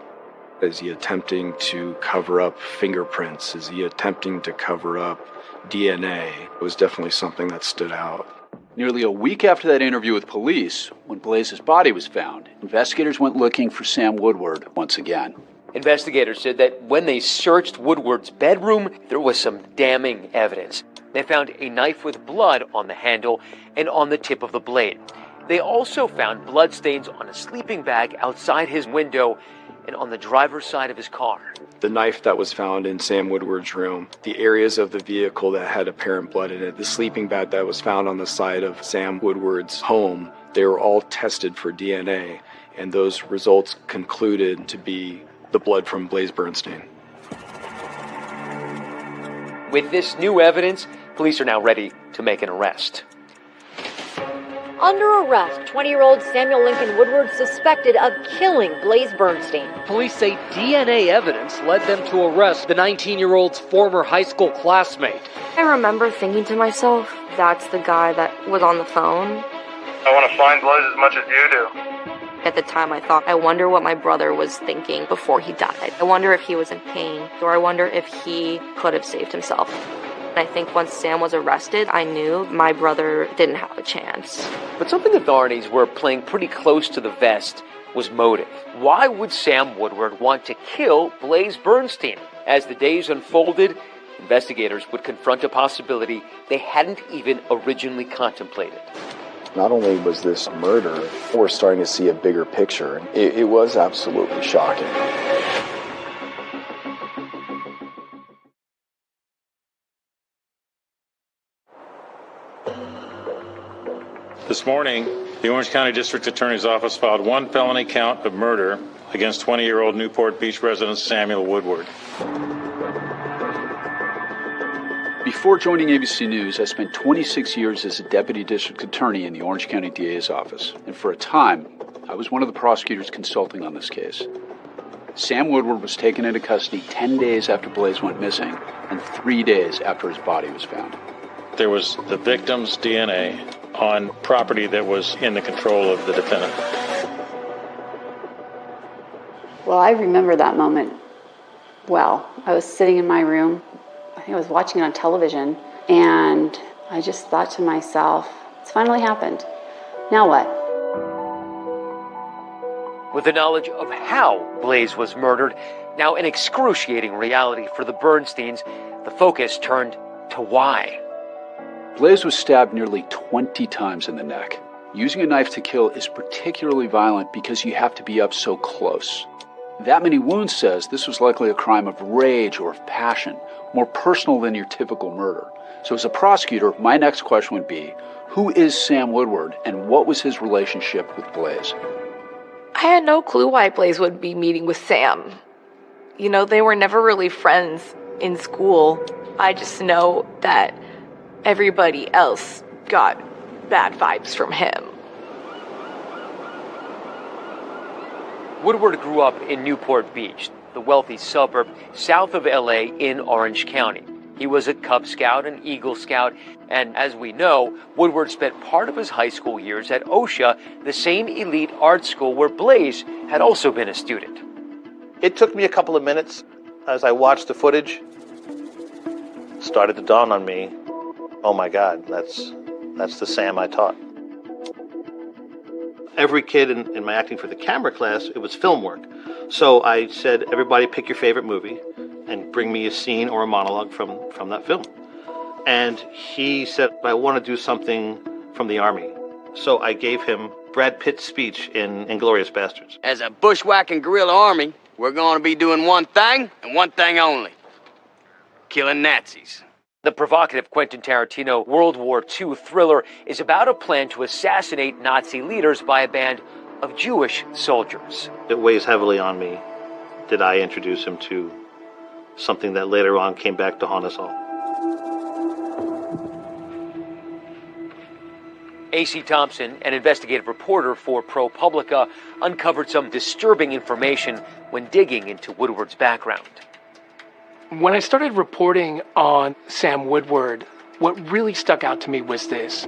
Is he attempting to cover up fingerprints? Is he attempting to cover up DNA? It was definitely something that stood out. Nearly a week after that interview with police, when Blaze's body was found, investigators went looking for Sam Woodward once again. Investigators said that when they searched Woodward's bedroom, there was some damning evidence. They found a knife with blood on the handle and on the tip of the blade. They also found bloodstains on a sleeping bag outside his window and on the driver's side of his car. The knife that was found in Sam Woodward's room, the areas of the vehicle that had apparent blood in it, the sleeping bag that was found on the side of Sam Woodward's home, they were all tested for DNA, and those results concluded to be the blood from Blaze Bernstein. With this new evidence, police are now ready to make an arrest. Under arrest, 20-year-old Samuel Lincoln Woodward suspected of killing Blaze Bernstein. Police say DNA evidence led them to arrest the 19-year-old's former high school classmate. I remember thinking to myself, that's the guy that was on the phone. I want to find Blaze as much as you do. At the time, I thought, I wonder what my brother was thinking before he died. I wonder if he was in pain, or I wonder if he could have saved himself. I think once Sam was arrested, I knew my brother didn't have a chance. But something authorities were playing pretty close to the vest was motive. Why would Sam Woodward want to kill Blaze Bernstein? As the days unfolded, investigators would confront a possibility they hadn't even originally contemplated. Not only was this murder, we're starting to see a bigger picture. It was absolutely shocking. This morning, the Orange County District Attorney's Office filed one felony count of murder against 20-year-old Newport Beach resident Samuel Woodward. Before joining ABC News, I spent 26 years as a deputy district attorney in the Orange County DA's office, and for a time, I was one of the prosecutors consulting on this case. Sam Woodward was taken into custody 10 days after Blaze went missing and 3 days after his body was found. There was the victim's DNA on property that was in the control of the defendant. Well, I remember that moment well. I was sitting in my room. I think I was watching it on television, and I just thought to myself, it's finally happened. Now what? With the knowledge of how Blaze was murdered, now an excruciating reality for the Bernsteins, the focus turned to why. Blaze was stabbed nearly 20 times in the neck. Using a knife to kill is particularly violent because you have to be up so close. That many wounds says this was likely a crime of rage or of passion, more personal than your typical murder. So as a prosecutor, my next question would be, who is Sam Woodward and what was his relationship with Blaze? I had no clue why Blaze would be meeting with Sam. You know, they were never really friends in school. I just know that everybody else got bad vibes from him. Woodward grew up in Newport Beach, the wealthy suburb south of LA in Orange County. He was a Cub Scout and Eagle Scout, and as we know, Woodward spent part of his high school years at OSHA, the same elite art school where Blaze had also been a student. It took me a couple of minutes as I watched the footage. It started to dawn on me, oh my God, that's the Sam I taught. Every kid in my acting for the camera class, it was film work. So I said, everybody pick your favorite movie and bring me a scene or a monologue from that film. And he said, I want to do something from the Army. So I gave him Brad Pitt's speech in Inglourious Bastards. As a bushwhacking guerrilla army, we're going to be doing one thing and one thing only. Killing Nazis. The provocative Quentin Tarantino World War II thriller is about a plan to assassinate Nazi leaders by a band of Jewish soldiers. It weighs heavily on me that I introduce him to something that later on came back to haunt us all. A.C. Thompson, an investigative reporter for ProPublica, uncovered some disturbing information when digging into Woodward's background. When I started reporting on Sam Woodward, what really stuck out to me was this.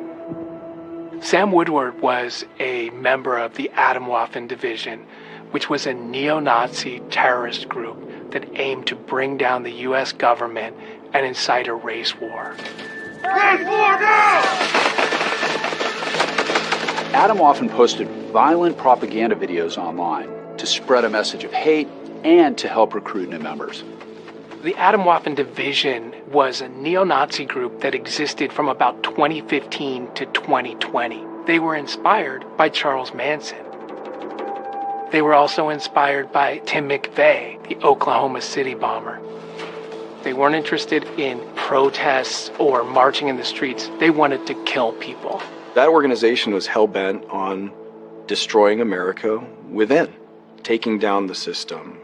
Sam Woodward was a member of the Atomwaffen Division, which was a neo-Nazi terrorist group that aimed to bring down the U.S. government and incite a race war. Race war now! Atomwaffen posted violent propaganda videos online to spread a message of hate and to help recruit new members. The Atomwaffen Division was a neo-Nazi group that existed from about 2015 to 2020. They were inspired by Charles Manson. They were also inspired by Tim McVeigh, the Oklahoma City bomber. They weren't interested in protests or marching in the streets. They wanted to kill people. That organization was hell-bent on destroying America within, taking down the system.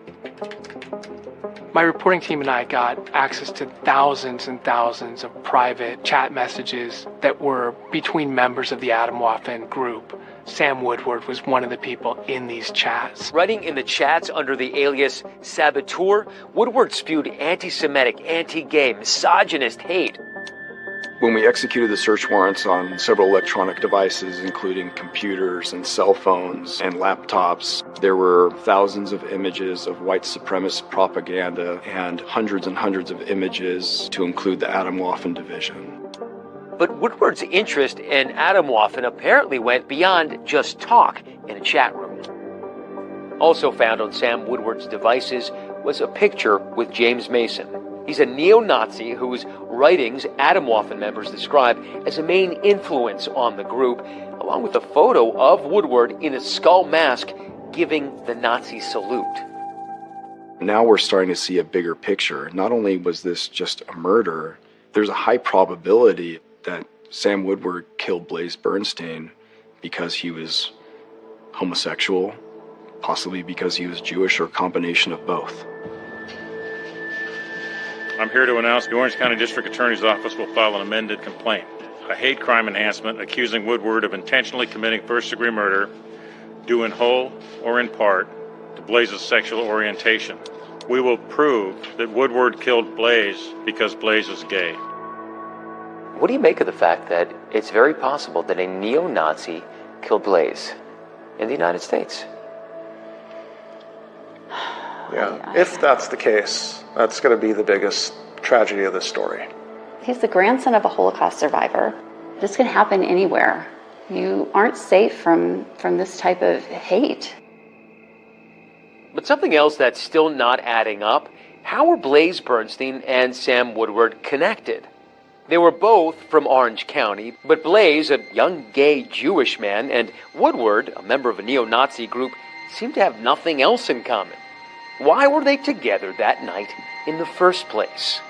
My reporting team and I got access to thousands and thousands of private chat messages that were between members of the Atomwaffen group. Sam Woodward was one of the people in these chats. Writing in the chats under the alias Saboteur, Woodward spewed anti-Semitic, anti-gay, misogynist hate. When we executed the search warrants on several electronic devices, including computers and cell phones and laptops, there were thousands of images of white supremacist propaganda and hundreds of images to include the Atomwaffen Division. But Woodward's interest in Atomwaffen apparently went beyond just talk in a chat room. Also found on Sam Woodward's devices was a picture with James Mason. He's a neo-Nazi whose writings Atomwaffen members describe as a main influence on the group, along with a photo of Woodward in a skull mask giving the Nazi salute. Now we're starting to see a bigger picture. Not only was this just a murder, there's a high probability that Sam Woodward killed Blaze Bernstein because he was homosexual, possibly because he was Jewish, or a combination of both. I'm here to announce the Orange County District Attorney's Office will file an amended complaint, a hate crime enhancement accusing Woodward of intentionally committing first-degree murder, due in whole or in part to Blaze's sexual orientation. We will prove that Woodward killed Blaze because Blaze is gay. What do you make of the fact that it's very possible that a neo-Nazi killed Blaze in the United States? Yeah, if that's the case, that's going to be the biggest tragedy of this story. He's the grandson of a Holocaust survivor. This can happen anywhere. You aren't safe from this type of hate. But something else that's still not adding up, how were Blaze Bernstein and Sam Woodward connected? They were both from Orange County, but Blaze, a young gay Jewish man, and Woodward, a member of a neo-Nazi group, seemed to have nothing else in common. Why were they together that night in the first place?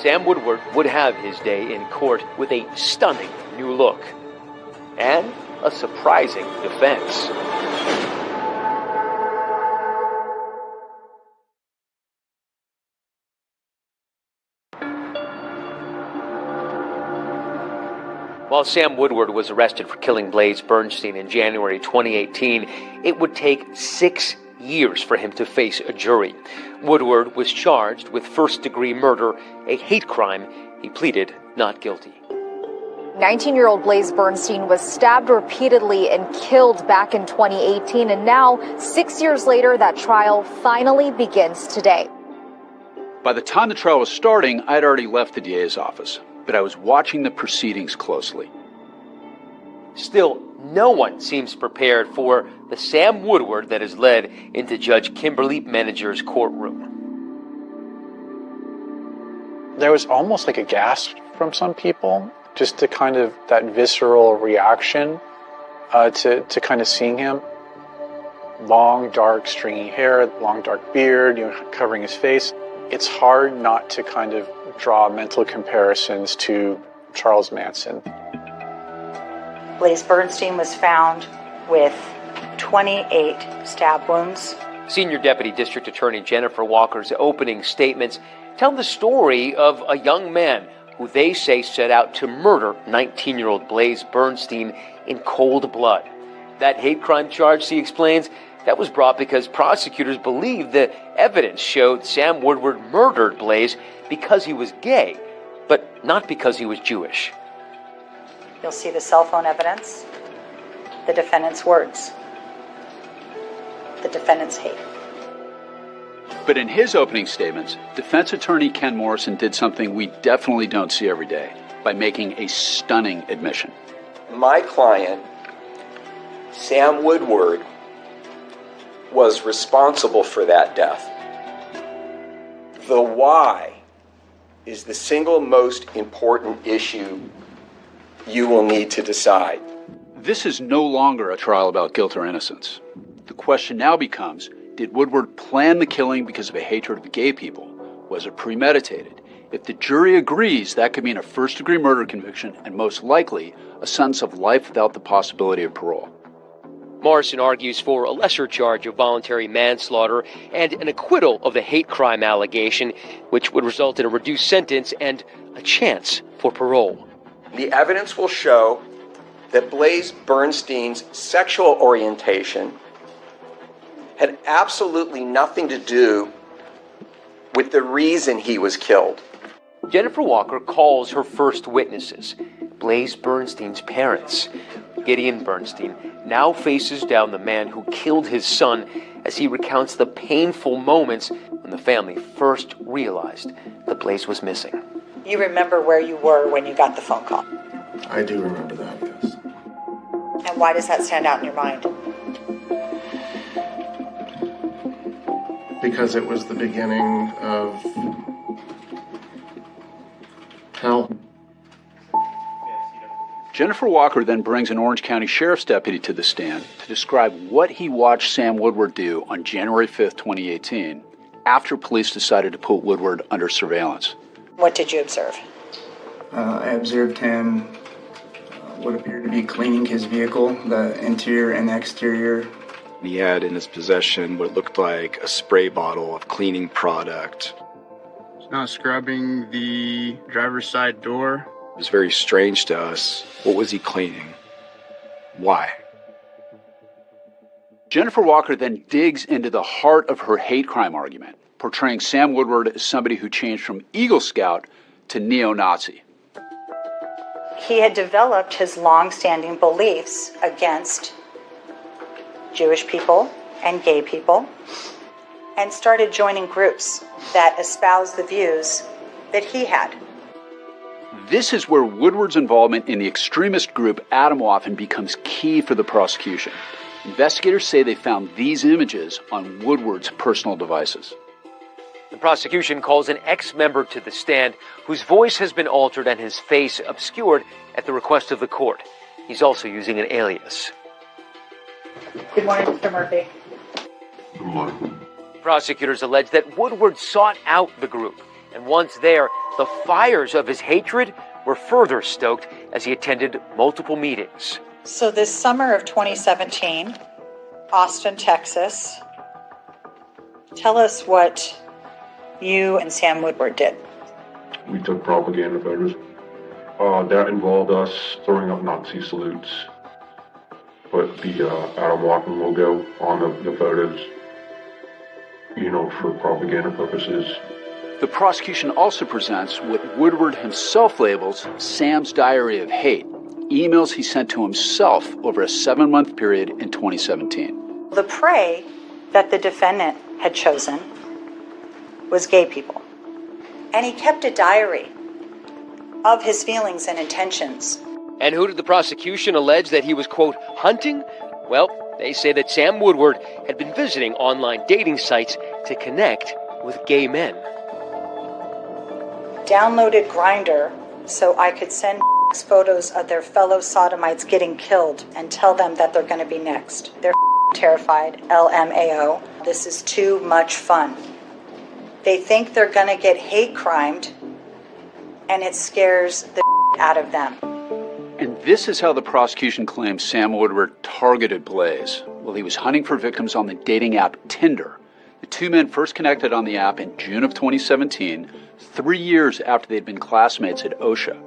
Sam Woodward would have his day in court with a stunning new look and a surprising defense. While Sam Woodward was arrested for killing Blaze Bernstein in January 2018, it would take 6 years for him to face a jury. Woodward was charged with first-degree murder, a hate crime. He pleaded not guilty. 19-year-old Blaze Bernstein was stabbed repeatedly and killed back in 2018, and now, 6 years later, that trial finally begins today. By the time the trial was starting, I had already left the DA's office, but I was watching the proceedings closely. Still, no one seems prepared for the Sam Woodward that has led into Judge Kimberly Menager's courtroom. There was almost like a gasp from some people, just to kind of that visceral reaction to kind of seeing him. Long, dark, stringy hair, long, dark beard, covering his face. It's hard not to kind of draw mental comparisons to Charles Manson. Blaze Bernstein was found with 28 stab wounds. Senior Deputy District Attorney Jennifer Walker's opening statements tell the story of a young man who they say set out to murder 19-year-old Blaze Bernstein in cold blood. That hate crime charge, she explains, that was brought because prosecutors believe the evidence showed Sam Woodward murdered Blaze because he was gay, but not because he was Jewish. You'll see the cell phone evidence, the defendant's words, the defendant's hate. But in his opening statements, defense attorney Ken Morrison did something we definitely don't see every day by making a stunning admission. My client, Sam Woodward, was responsible for that death. The why is the single most important issue you will need to decide. This is no longer a trial about guilt or innocence. The question now becomes, did Woodward plan the killing because of a hatred of gay people? Was it premeditated? If the jury agrees, that could mean a first-degree murder conviction and most likely a sentence of life without the possibility of parole. Morrison argues for a lesser charge of voluntary manslaughter and an acquittal of the hate crime allegation, which would result in a reduced sentence and a chance for parole. The evidence will show that Blaze Bernstein's sexual orientation had absolutely nothing to do with the reason he was killed. Jennifer Walker calls her first witnesses, Blaze Bernstein's parents. Gideon Bernstein now faces down the man who killed his son as he recounts the painful moments when the family first realized that Blaze was missing. You remember where you were when you got the phone call? I do remember that, yes. And why does that stand out in your mind? Because it was the beginning of hell. Jennifer Walker then brings an Orange County Sheriff's deputy to the stand to describe what he watched Sam Woodward do on January 5th, 2018, after police decided to put Woodward under surveillance. What did you observe? I observed him what appeared to be cleaning his vehicle, the interior and exterior. He had in his possession what looked like a spray bottle of cleaning product. He's not scrubbing the driver's side door. It was very strange to us. What was he cleaning? Why? Jennifer Walker then digs into the heart of her hate crime argument, portraying Sam Woodward as somebody who changed from Eagle Scout to neo-Nazi. He had developed his long-standing beliefs against Jewish people and gay people and started joining groups that espoused the views that he had. This is where Woodward's involvement in the extremist group Atomwaffen becomes key for the prosecution. Investigators say they found these images on Woodward's personal devices. The prosecution calls an ex-member to the stand whose voice has been altered and his face obscured at the request of the court. He's also using an alias. Good morning, Mr. Murphy. Good morning. Prosecutors allege that Woodward sought out the group, and once there, the fires of his hatred were further stoked as he attended multiple meetings. So this summer of 2017, Austin, Texas, tell us what you and Sam Woodward did. We took propaganda photos. That involved us throwing up Nazi salutes. Put the Atomwaffen logo on the photos, for propaganda purposes. The prosecution also presents what Woodward himself labels Sam's diary of hate, emails he sent to himself over a 7-month period in 2017. The prey that the defendant had chosen was gay people. And he kept a diary of his feelings and intentions. And who did the prosecution allege that he was, quote, hunting? Well, they say that Sam Woodward had been visiting online dating sites to connect with gay men. Downloaded Grindr so I could send photos of their fellow sodomites getting killed and tell them that they're going to be next. They're terrified, LMAO. This is too much fun. They think they're going to get hate crimed, and it scares the out of them. And This is how the prosecution claims Sam Woodward targeted Blaze while he was hunting for victims on the dating app Tinder. The two men first connected on the app in June of 2017, 3 years after they'd been classmates at OSHA.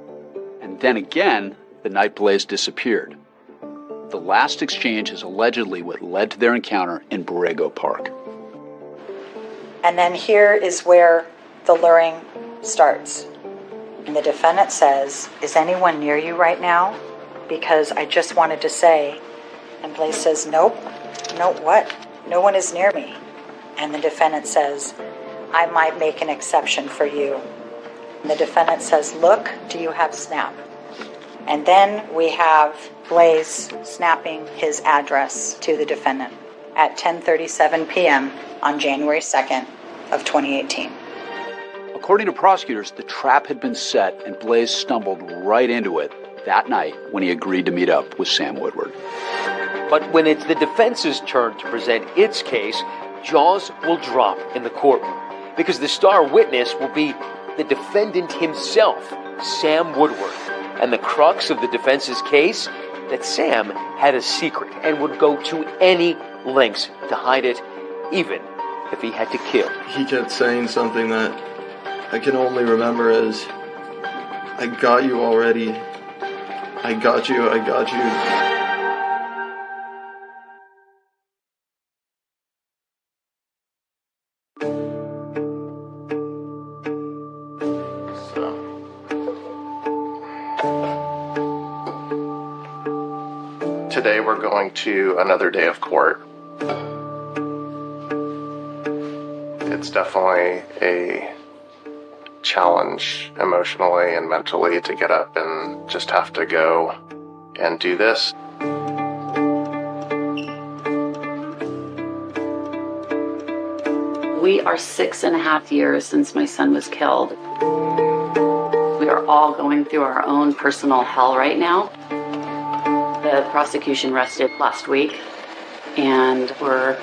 And then again, the night Blaze disappeared. The last exchange is allegedly what led to their encounter in Borrego Park. And then here is where the luring starts. And the defendant says, "Is anyone near you right now? Because I just wanted to say." And Blaze says, "Nope. No, what? No one is near me." And the defendant says, "I might make an exception for you." And the defendant says, "Look, do you have Snap?" And then we have Blaze snapping his address to the defendant at 10:37 p.m. on January 2nd of 2018. According to prosecutors, the trap had been set and Blaze stumbled right into it that night when he agreed to meet up with Sam Woodward. But when it's the defense's turn to present its case, jaws will drop in the courtroom because the star witness will be the defendant himself, Sam Woodward. And the crux of the defense's case, that Sam had a secret and would go to any lengths to hide it, even if he had to kill. He kept saying something that I can only remember as, "I got you already. I got you, I got you." Today we're going to another day of court. It's definitely a challenge emotionally and mentally to get up and just have to go and do this. We are 6.5 years since my son was killed. We are all going through our own personal hell right now. The prosecution rested last week, and we're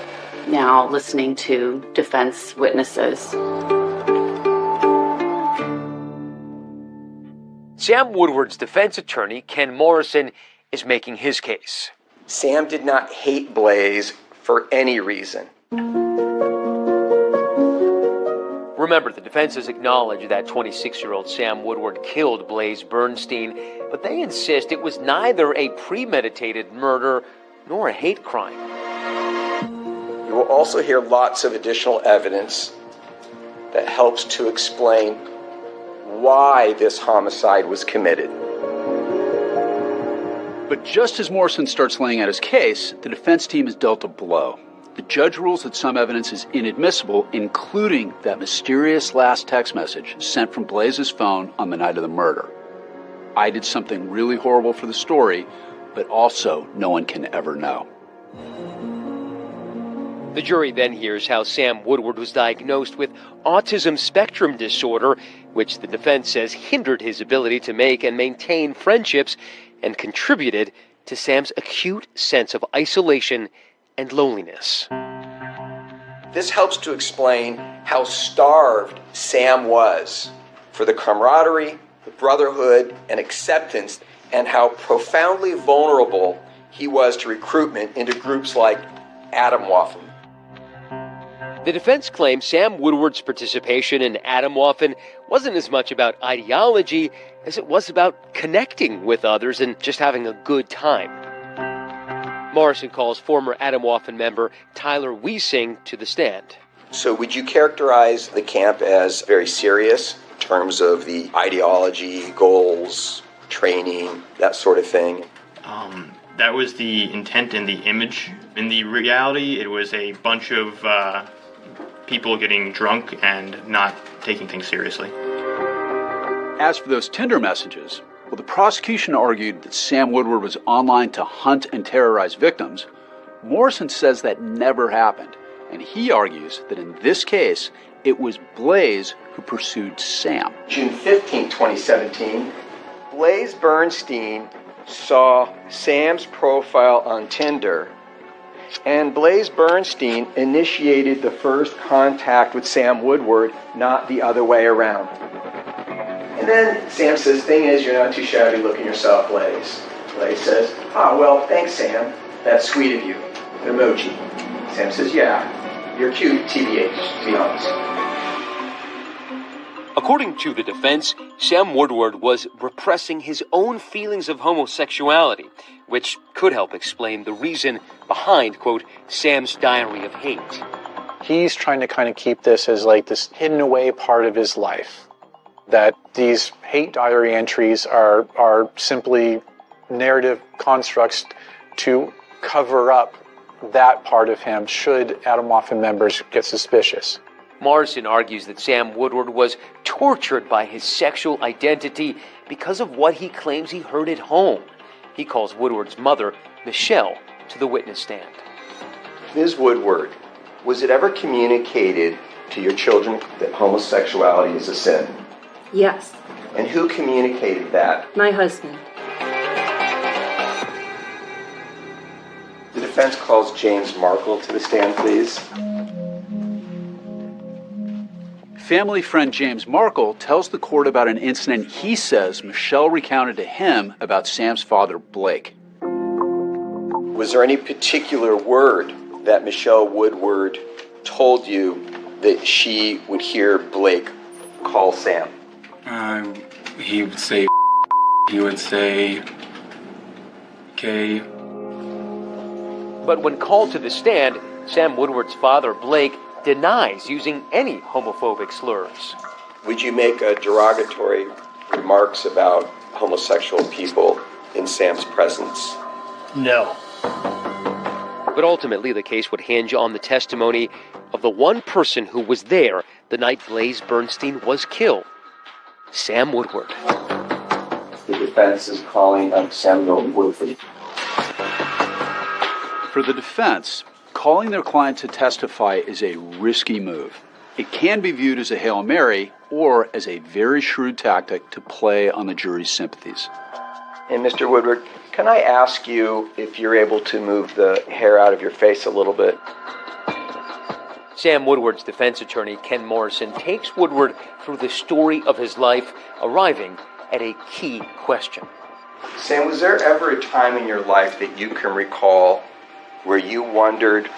now listening to defense witnesses. Sam Woodward's defense attorney, Ken Morrison, is making his case. Sam did not hate Blaze for any reason. Remember, the defense has acknowledged that 26-year-old Sam Woodward killed Blaze Bernstein, but they insist it was neither a premeditated murder nor a hate crime. You will also hear lots of additional evidence that helps to explain why this homicide was committed. But just as Morrison starts laying out his case, the defense team is dealt a blow. The judge rules that some evidence is inadmissible, including that mysterious last text message sent from Blaze's phone on the night of the murder. I did something really horrible for the story, but also no one can ever know. The jury then hears how Sam Woodward was diagnosed with autism spectrum disorder, which the defense says hindered his ability to make and maintain friendships and contributed to Sam's acute sense of isolation and loneliness. This helps to explain how starved Sam was for the camaraderie, the brotherhood, and acceptance, and how profoundly vulnerable he was to recruitment into groups like Atomwaffen. The defense claims Sam Woodward's participation in Atomwaffen wasn't as much about ideology as it was about connecting with others and just having a good time. Morrison calls former Atomwaffen member Tyler Wiesing to the stand. So would you characterize the camp as very serious in terms of the ideology, goals, training, that sort of thing? That was the intent and the image. In the reality, it was a bunch of people getting drunk and not taking things seriously. As for those Tinder messages, well, the prosecution argued that Sam Woodward was online to hunt and terrorize victims. Morrison says that never happened, and he argues that in this case, it was Blaze who pursued Sam. June 15, 2017, Blaze Bernstein saw Sam's profile on Tinder, and Blaze Bernstein initiated the first contact with Sam Woodward, not the other way around. And then Sam says, "Thing is, you're not too shabby looking yourself, Blaze." Blaze says, "Ah, well, thanks, Sam. That's sweet of you." An emoji. Sam says, "Yeah, you're cute, TBH, to be honest." According to the defense, Sam Woodward was repressing his own feelings of homosexuality, which could help explain the reason behind, quote, Sam's diary of hate. He's trying to kind of keep this as like this hidden away part of his life. That these hate diary entries are simply narrative constructs to cover up that part of him should Atomwaffen members get suspicious. Morrison argues that Sam Woodward was tortured by his sexual identity because of what he claims he heard at home. He calls Woodward's mother, Michelle, to the witness stand. Ms. Woodward, was it ever communicated to your children that homosexuality is a sin? Yes. And who communicated that? My husband. The defense calls James Markle to the stand, please. Family friend James Markle tells the court about an incident he says Michelle recounted to him about Sam's father, Blake. Was there any particular word that Michelle Woodward told you that she would hear Blake call Sam? He would say he would say gay. But when called to the stand, Sam Woodward's father, Blake, denies using any homophobic slurs. Would you make derogatory remarks about homosexual people in Sam's presence? No. But ultimately, the case would hinge on the testimony of the one person who was there the night Blaze Bernstein was killed, Sam Woodward. The defense is calling up Samuel Woodward. For the defense, calling their client to testify is a risky move. It can be viewed as a Hail Mary or as a very shrewd tactic to play on the jury's sympathies. And Mr. Woodward, can I ask you if you're able to move the hair out of your face a little bit? Sam Woodward's defense attorney, Ken Morrison, takes Woodward through the story of his life, arriving at a key question. Sam, was there ever a time in your life that you can recall where you wondered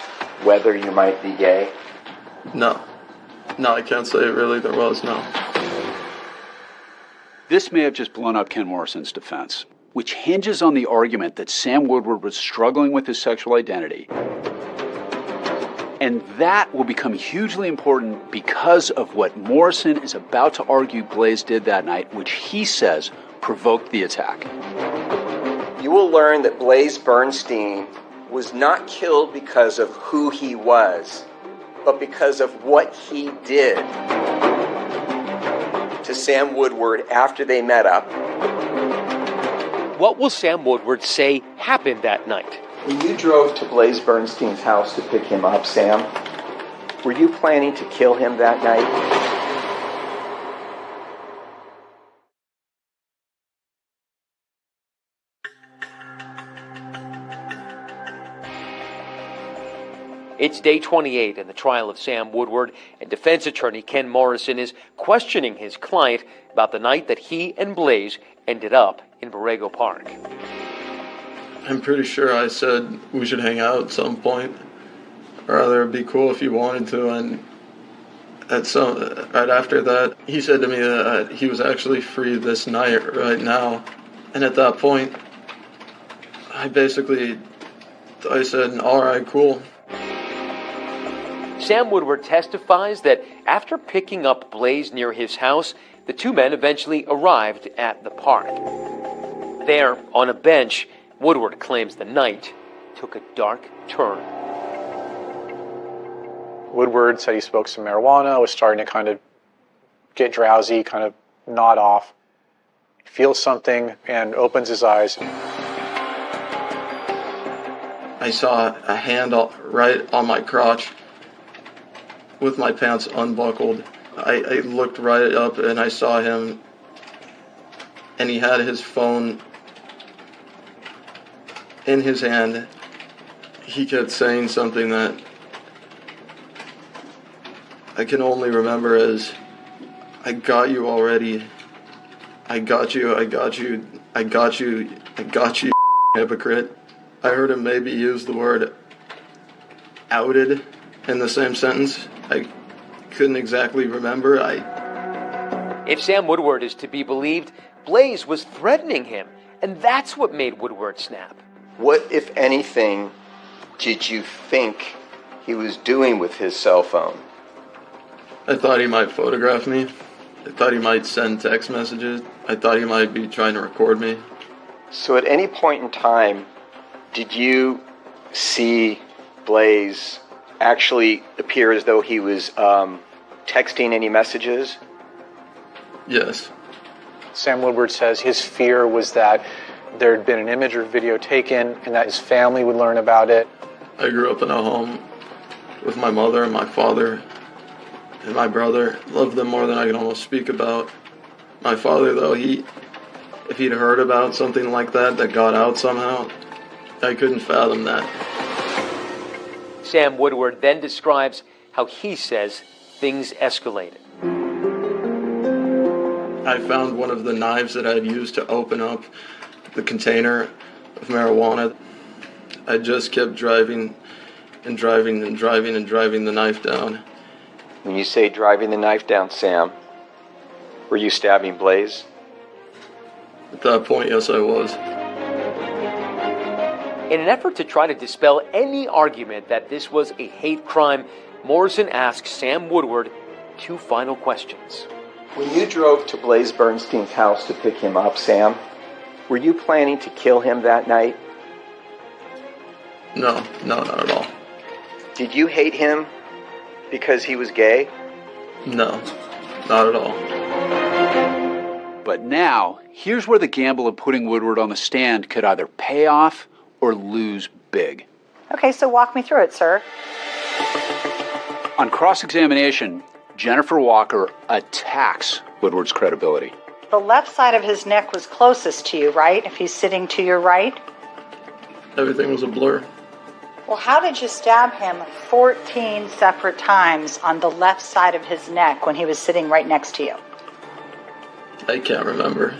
whether you might be gay? No. No, I can't say really there was, no. This may have just blown up Ken Morrison's defense, which hinges on the argument that Sam Woodward was struggling with his sexual identity. And that will become hugely important because of what Morrison is about to argue Blaze did that night, which he says provoked the attack. You will learn that Blaze Bernstein was not killed because of who he was, but because of what he did to Sam Woodward after they met up. What will Sam Woodward say happened that night? When you drove to Blaze Bernstein's house to pick him up, Sam, were you planning to kill him that night? It's day 28 in the trial of Sam Woodward, and defense attorney Ken Morrison is questioning his client about the night that he and Blaze ended up in Borrego Park. I'm pretty sure I said we should hang out at some point. Or rather, it'd be cool if you wanted to. And right after that, he said to me that he was actually free this night, right now. And at that point, I said, all right, cool. Sam Woodward testifies that after picking up Blaze near his house, the two men eventually arrived at the park. There, on a bench, Woodward claims the night took a dark turn. Woodward said he smoked some marijuana, was starting to kind of get drowsy, kind of nod off, feels something, and opens his eyes. I saw a hand right on my crotch with my pants unbuckled. I looked right up and I saw him, and he had his phone in his hand. He kept saying something that I can only remember as, I got you already. I got you, I got you, I got you, I got you. hypocrite. I heard him maybe use the word outed in the same sentence. I couldn't exactly remember. If Sam Woodward is to be believed, Blaze was threatening him, and that's what made Woodward snap. What, if anything, did you think he was doing with his cell phone? I thought he might photograph me. I thought he might send text messages. I thought he might be trying to record me. So at any point in time, did you see Blaze actually appear as though he was texting any messages? Yes. Sam Woodward says his fear was that there had been an image or video taken and that his family would learn about it. I grew up in a home with my mother and my father and my brother. Loved them more than I can almost speak about. My father, though, if he'd heard about something like that got out somehow, I couldn't fathom that. Sam Woodward then describes how he says things escalated. I found one of the knives that I'd used to open up the container of marijuana. I just kept driving and driving and driving and driving the knife down. When you say driving the knife down, Sam, were you stabbing Blaze? At that point, yes, I was. In an effort to try to dispel any argument that this was a hate crime, Morrison asked Sam Woodward two final questions. When you drove to Blaze Bernstein's house to pick him up, Sam, were you planning to kill him that night? No, not at all. Did you hate him because he was gay? No, not at all. But now, here's where the gamble of putting Woodward on the stand could either pay off or lose big. Okay, so walk me through it, sir. On cross-examination, Jennifer Walker attacks Woodward's credibility. The left side of his neck was closest to you, right? If he's sitting to your right? Everything was a blur. Well, how did you stab him 14 separate times on the left side of his neck when he was sitting right next to you? I can't remember.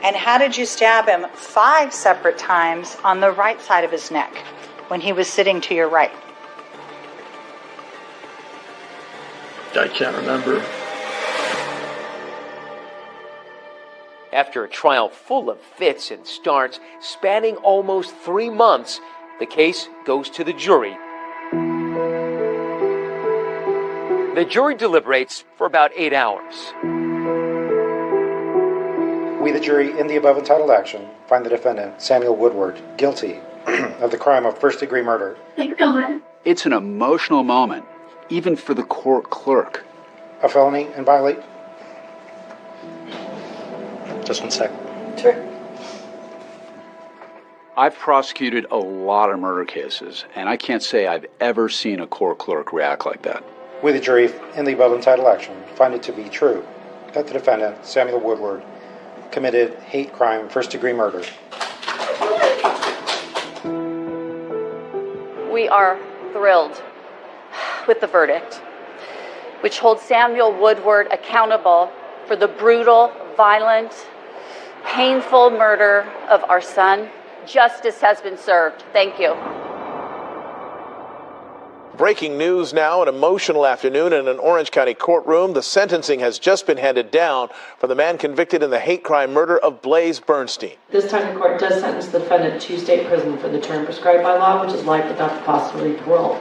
And how did you stab him 5 separate times on the right side of his neck when he was sitting to your right? I can't remember. After a trial full of fits and starts, spanning almost 3 months, the case goes to the jury. The jury deliberates for about 8 hours. We, the jury, in the above entitled action, find the defendant, Samuel Woodward, guilty of the crime of first-degree murder. It's an emotional moment, even for the court clerk. A felony and violate? Just 1 sec. Sure. I've prosecuted a lot of murder cases, and I can't say I've ever seen a court clerk react like that. We, the jury, in the above entitled action, find it to be true that the defendant, Samuel Woodward, committed hate crime, first-degree murder. We are thrilled with the verdict, which holds Samuel Woodward accountable for the brutal, violent, painful murder of our son. Justice has been served. Thank you. Breaking news now, an emotional afternoon in an Orange County courtroom. The sentencing has just been handed down for the man convicted in the hate crime murder of Blaze Bernstein. This time the court does sentence the defendant to state prison for the term prescribed by law, which is life without the possibility of parole.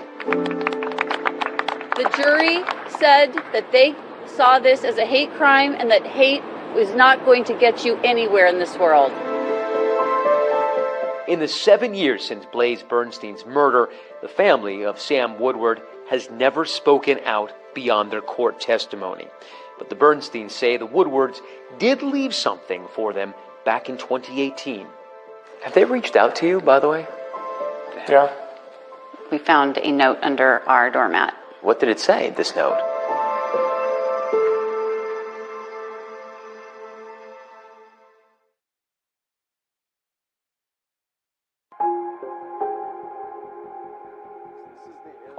The jury said that they saw this as a hate crime and that hate was not going to get you anywhere in this world. In the 7 years since Blaze Bernstein's murder, the family of Sam Woodward has never spoken out beyond their court testimony. But the Bernsteins say the Woodwards did leave something for them back in 2018. Have they reached out to you, by the way? Yeah. We found a note under our doormat. What did it say, this note?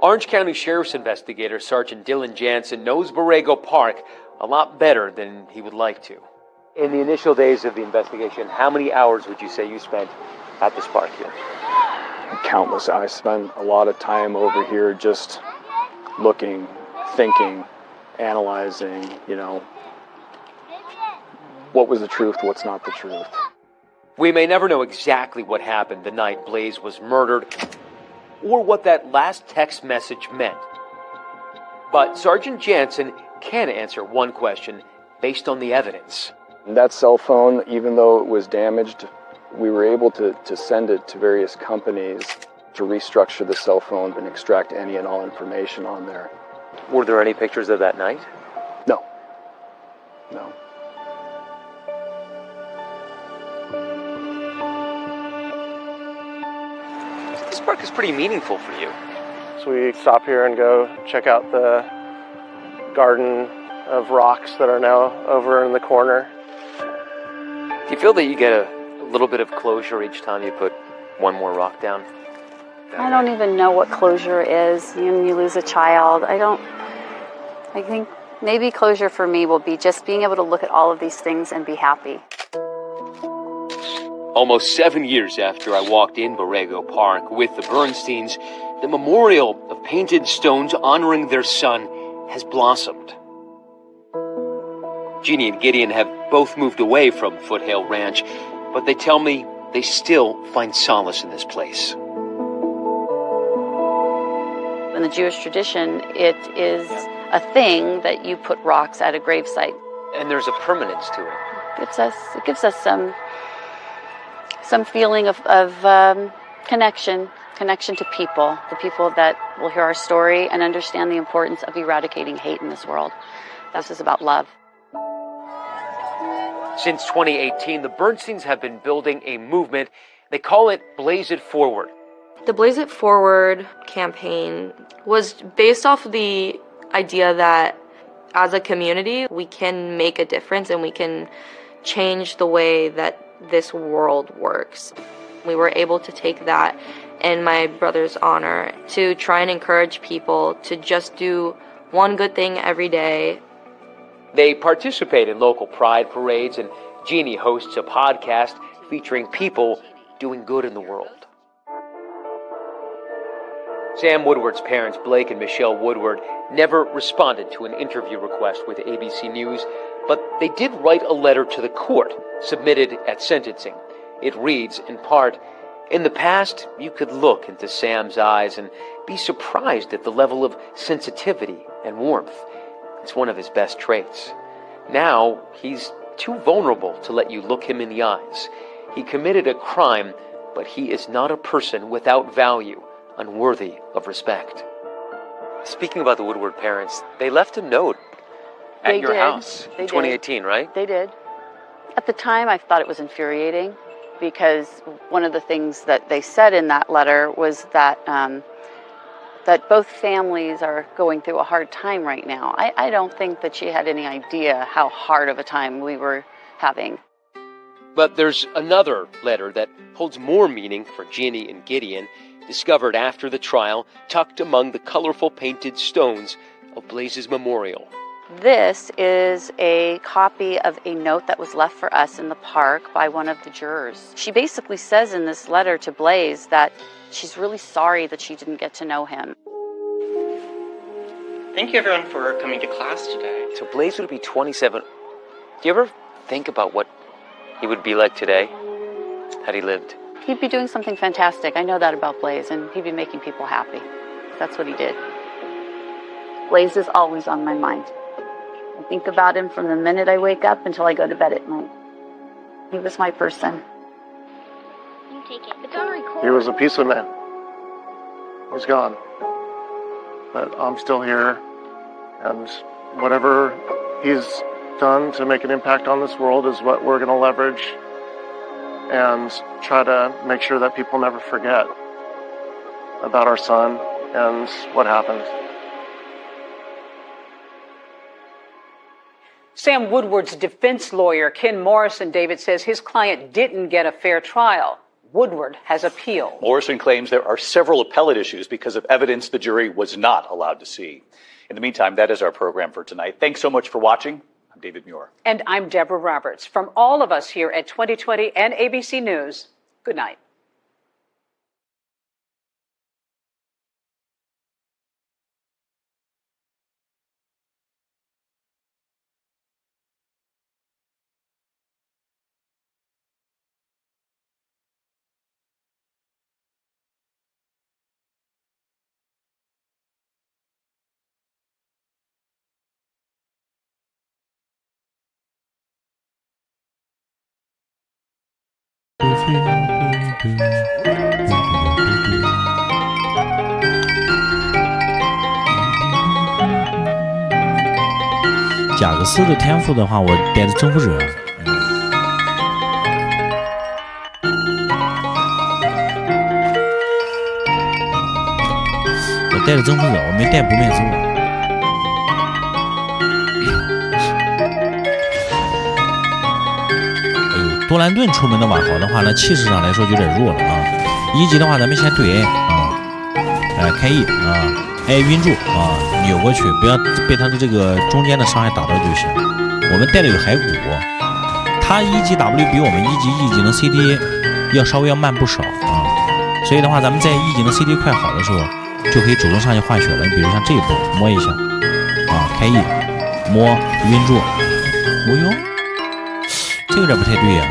Orange County Sheriff's investigator Sergeant Dylan Jansen knows Borrego Park a lot better than he would like to. In the initial days of the investigation, how many hours would you say you spent at this park here? Countless. I spent a lot of time over here just looking, thinking, analyzing, what was the truth, what's not the truth. We may never know exactly what happened the night Blaze was murdered or what that last text message meant. But Sergeant Jansen can answer one question based on the evidence. That cell phone, even though it was damaged, we were able to send it to various companies to restructure the cell phone and extract any and all information on there. Were there any pictures of that night? No. This park is pretty meaningful for you. So we stop here and go check out the garden of rocks that are now over in the corner. Do you feel that you get a little bit of closure each time you put one more rock down? I don't even know what closure is. You lose a child. I think maybe closure for me will be just being able to look at all of these things and be happy. Almost 7 years after I walked in Borrego Park with the Bernsteins, the memorial of painted stones honoring their son has blossomed. Jeannie and Gideon have both moved away from Foothill Ranch, but they tell me they still find solace in this place. In the Jewish tradition, it is a thing that you put rocks at a gravesite. And there's a permanence to it. It gives us some feeling of connection to people, the people that will hear our story and understand the importance of eradicating hate in this world. This is about love. Since 2018, the Bernsteins have been building a movement. They call it Blaze It Forward. The Blaze It Forward campaign was based off of the idea that as a community, we can make a difference and we can change the way that this world works. We were able to take that in my brother's honor to try and encourage people to just do one good thing every day. They participate in local pride parades, and Jeannie hosts a podcast featuring people doing good in the world. Sam Woodward's parents, Blake and Michelle Woodward, never responded to an interview request with ABC News, but they did write a letter to the court submitted at sentencing. It reads, in part, "In the past, you could look into Sam's eyes and be surprised at the level of sensitivity and warmth. It's one of his best traits. Now, he's too vulnerable to let you look him in the eyes. He committed a crime, but he is not a person without value, unworthy of respect." Speaking about the Woodward parents, they left a note at your house in 2018, right? They did. At the time, I thought it was infuriating because one of the things that they said in that letter was that that both families are going through a hard time right now. I don't think that she had any idea how hard of a time we were having. But there's another letter that holds more meaning for Jeannie and Gideon, discovered after the trial, tucked among the colorful painted stones of Blaze's memorial. This is a copy of a note that was left for us in the park by one of the jurors. She basically says in this letter to Blaze that she's really sorry that she didn't get to know him. Thank you, everyone, for coming to class today. So Blaze would be 27. Do you ever think about what he would be like today, had he lived? He'd be doing something fantastic. I know that about Blaze, and he'd be making people happy. That's what he did. Blaze is always on my mind. I think about him from the minute I wake up until I go to bed at night. He was my person. You take it. It's on record. He was a piece of man. He's gone. But I'm still here, and whatever he's done to make an impact on this world is what we're going to leverage and try to make sure that people never forget about our son and what happened. Sam Woodward's defense lawyer, Ken Morrison, David, says his client didn't get a fair trial. Woodward has appealed. Morrison claims there are several appellate issues because of evidence the jury was not allowed to see. In the meantime, that is our program for tonight. Thanks so much for watching. I'm David Muir. And I'm Deborah Roberts. From all of us here at 2020 and ABC News, good night. 贾克斯的天赋的话，我带的征服者。我带的征服者，我没带不灭之物。多兰顿出门的瓦豪的话呢，气势上来说有点弱了啊。一级的话，咱们先对 A 啊，开 E 啊 ，A 晕住啊，扭过去，不要被他的这个中间的伤害打到就行。我们带的有骸骨，他一级 W 比我们一级 E 技能 CD 要稍微要慢不少啊。所以的话，咱们在 E 技能 CD 快好的时候，就可以主动上去换血了。你比如像这一波，摸一下啊，开 E 摸晕住，哦哟，这有点不太对呀。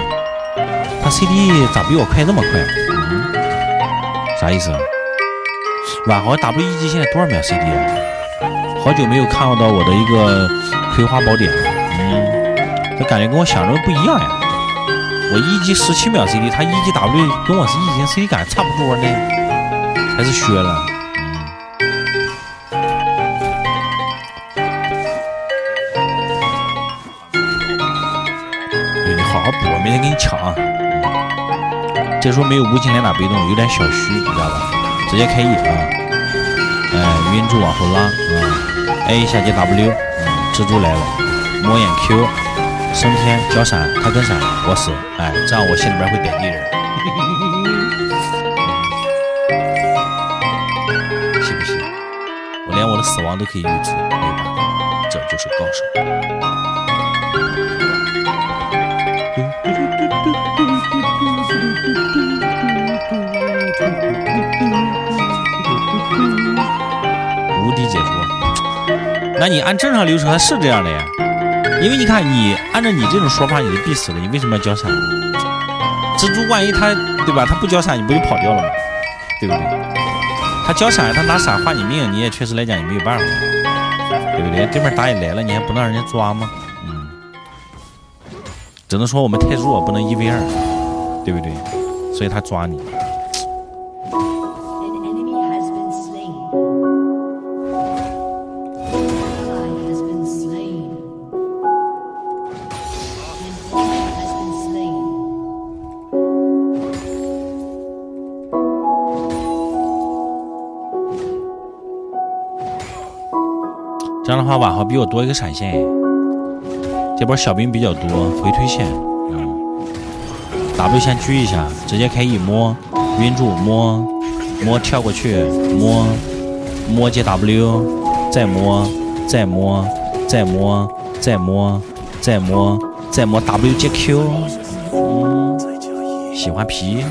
他 CD 咋比我快这么快？啥意思啊？瓦豪 W 一级现在多少秒 CD 啊？好久没有看到我的一个葵花宝典了。这感觉跟我想中的不一样呀。我一级17秒 CD， 他一级 W 跟我是一级 CD 感差不多呢，还是削了。对，你好好补，没人给你抢啊。这时候没有无情连打被动，有点小虚，你知道吧？直接开 E 啊，晕住往后拉啊 ，A 下接 W，蜘蛛来了，摸眼 Q， 升天交闪，他跟闪，我死，这样我心里边会点敌人，信不信？我连我的死亡都可以预知，没有办法，这就是高手。无敌解说，那你按正常流程它是这样的呀，因为你看你按照你这种说法，你就必死了，你为什么要交闪？蜘蛛万一他对吧，他不交闪，你不就跑掉了吗？对不对？他交闪，他拿闪换你命，你也确实来讲也没有办法，对不对？对面打野来了，你还不能让人家抓吗？只能说我们太弱，不能1v2，对不对？所以他抓你。这样的话，瓦豪比我多一个闪现。这波小兵比较多，回推线。W 先狙一下，直接开 E 摸，晕住摸跳过去摸接 W， 再摸 W 接 Q。喜欢皮，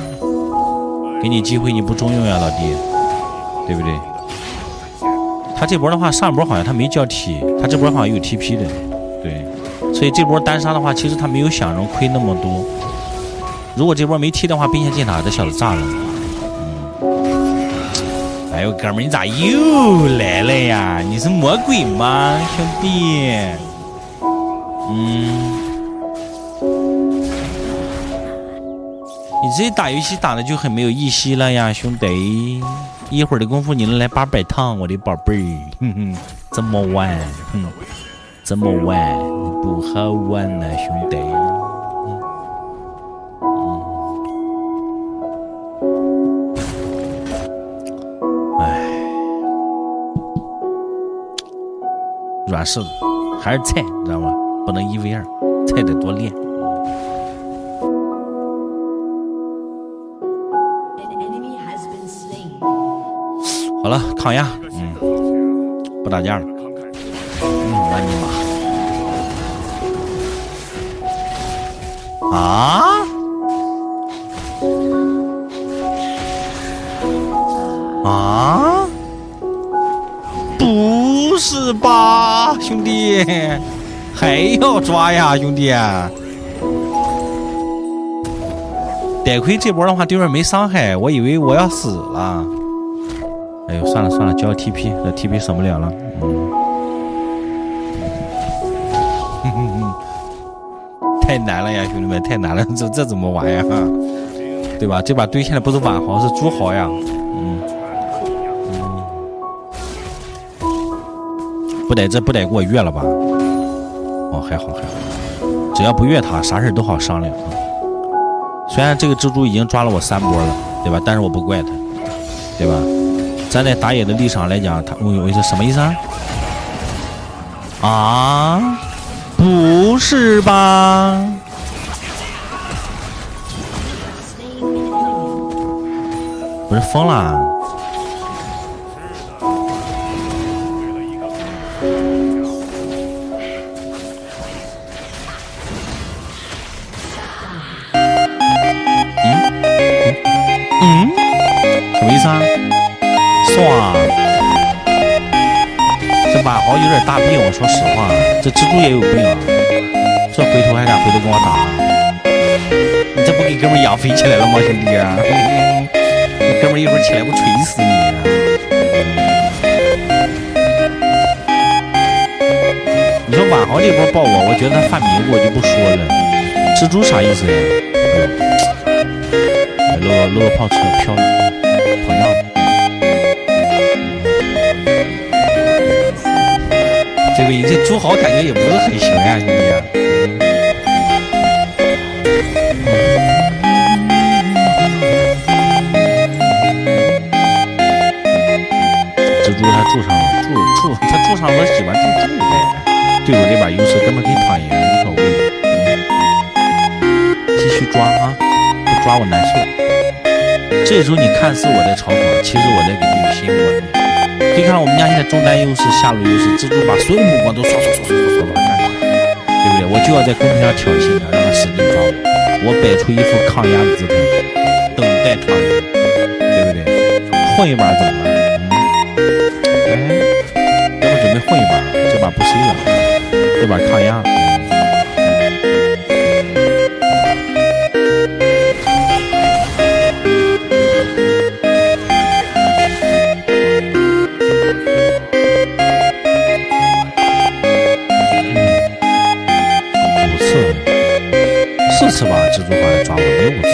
给你机会你不中用呀，老弟，对不对？他这波的话，上波好像他没交 T， 他这波好像有 TP 的，对，所以这波单杀的话，其实他没有想中亏那么多。如果这波没 T 的话，兵线进塔，这小子炸了。哎呦，哥们儿，你咋又来了呀？你是魔鬼吗，兄弟？你这打游戏打的就很没有意思了呀，兄弟。一会儿的功夫你能来800趟，我的宝贝儿，这么晚，这么晚，不好玩呢，兄弟。软柿子还是菜，你知道吗？不能1v2，菜得多练。好了，抗压，不打架了。那你妈啊！不是吧，兄弟，还要抓呀，兄弟！得亏这波的话，对面没伤害，我以为我要死了。哎呦，算了，交 TP， 这 TP 省不了了。太难了呀，兄弟们，太难了，这怎么玩呀？对吧？这把对现在不是万豪，是朱豪呀。不得给我越了吧？哦，还好，只要不越他，啥事都好商量。虽然这个蜘蛛已经抓了我3波了，对吧？但是我不怪他，对吧？站在打野的立场来讲，他我是什么意思啊？啊，不是吧？不是疯了？什么意思啊？爽！这万豪有点大病，我说实话，这蜘蛛也有病啊！这回头还敢回头跟我打？你这不给哥们养肥起来了吗，兄弟啊？你哥们一会儿起来我锤死你啊！你说万豪这波爆我觉得他犯迷糊，我就不说了。蜘蛛啥意思呀？露个炮车漂亮，膨胀。这朱豪感觉也不是很行呀，兄弟啊。蜘蛛他住上了，他住上了喜欢住呗。对我这把优势根本可以躺赢，无所谓。继续抓啊，不抓我难受。这时候你看似我在嘲讽，其实我在给队友心窝。可以看到我们家现在中单优势、下路优势，蜘蛛把所有目光都刷干嘛？对不对？我就要在公屏上挑衅他，让他使劲抓我。我摆出一副抗压的姿态，等待他人，对不对？混一把怎么了？要不准备混一把，这把不 C 了，这把抗压。4次吧，蜘蛛好像抓我没5次。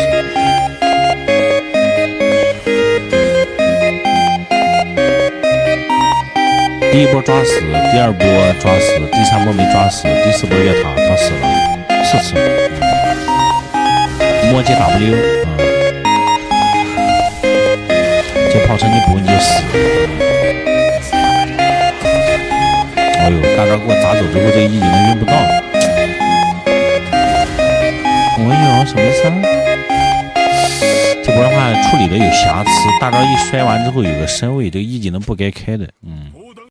第一波抓死，第二波抓死，第3波没抓死，第4波越塔他死了4次。摸接 W， 这炮车你补你就死。哎呦，大招给我砸走之后，这个一技能用不到了。我有什么意思啊？这波的话处理的有瑕疵，大招一摔完之后有个身位，这个一技能不该开的，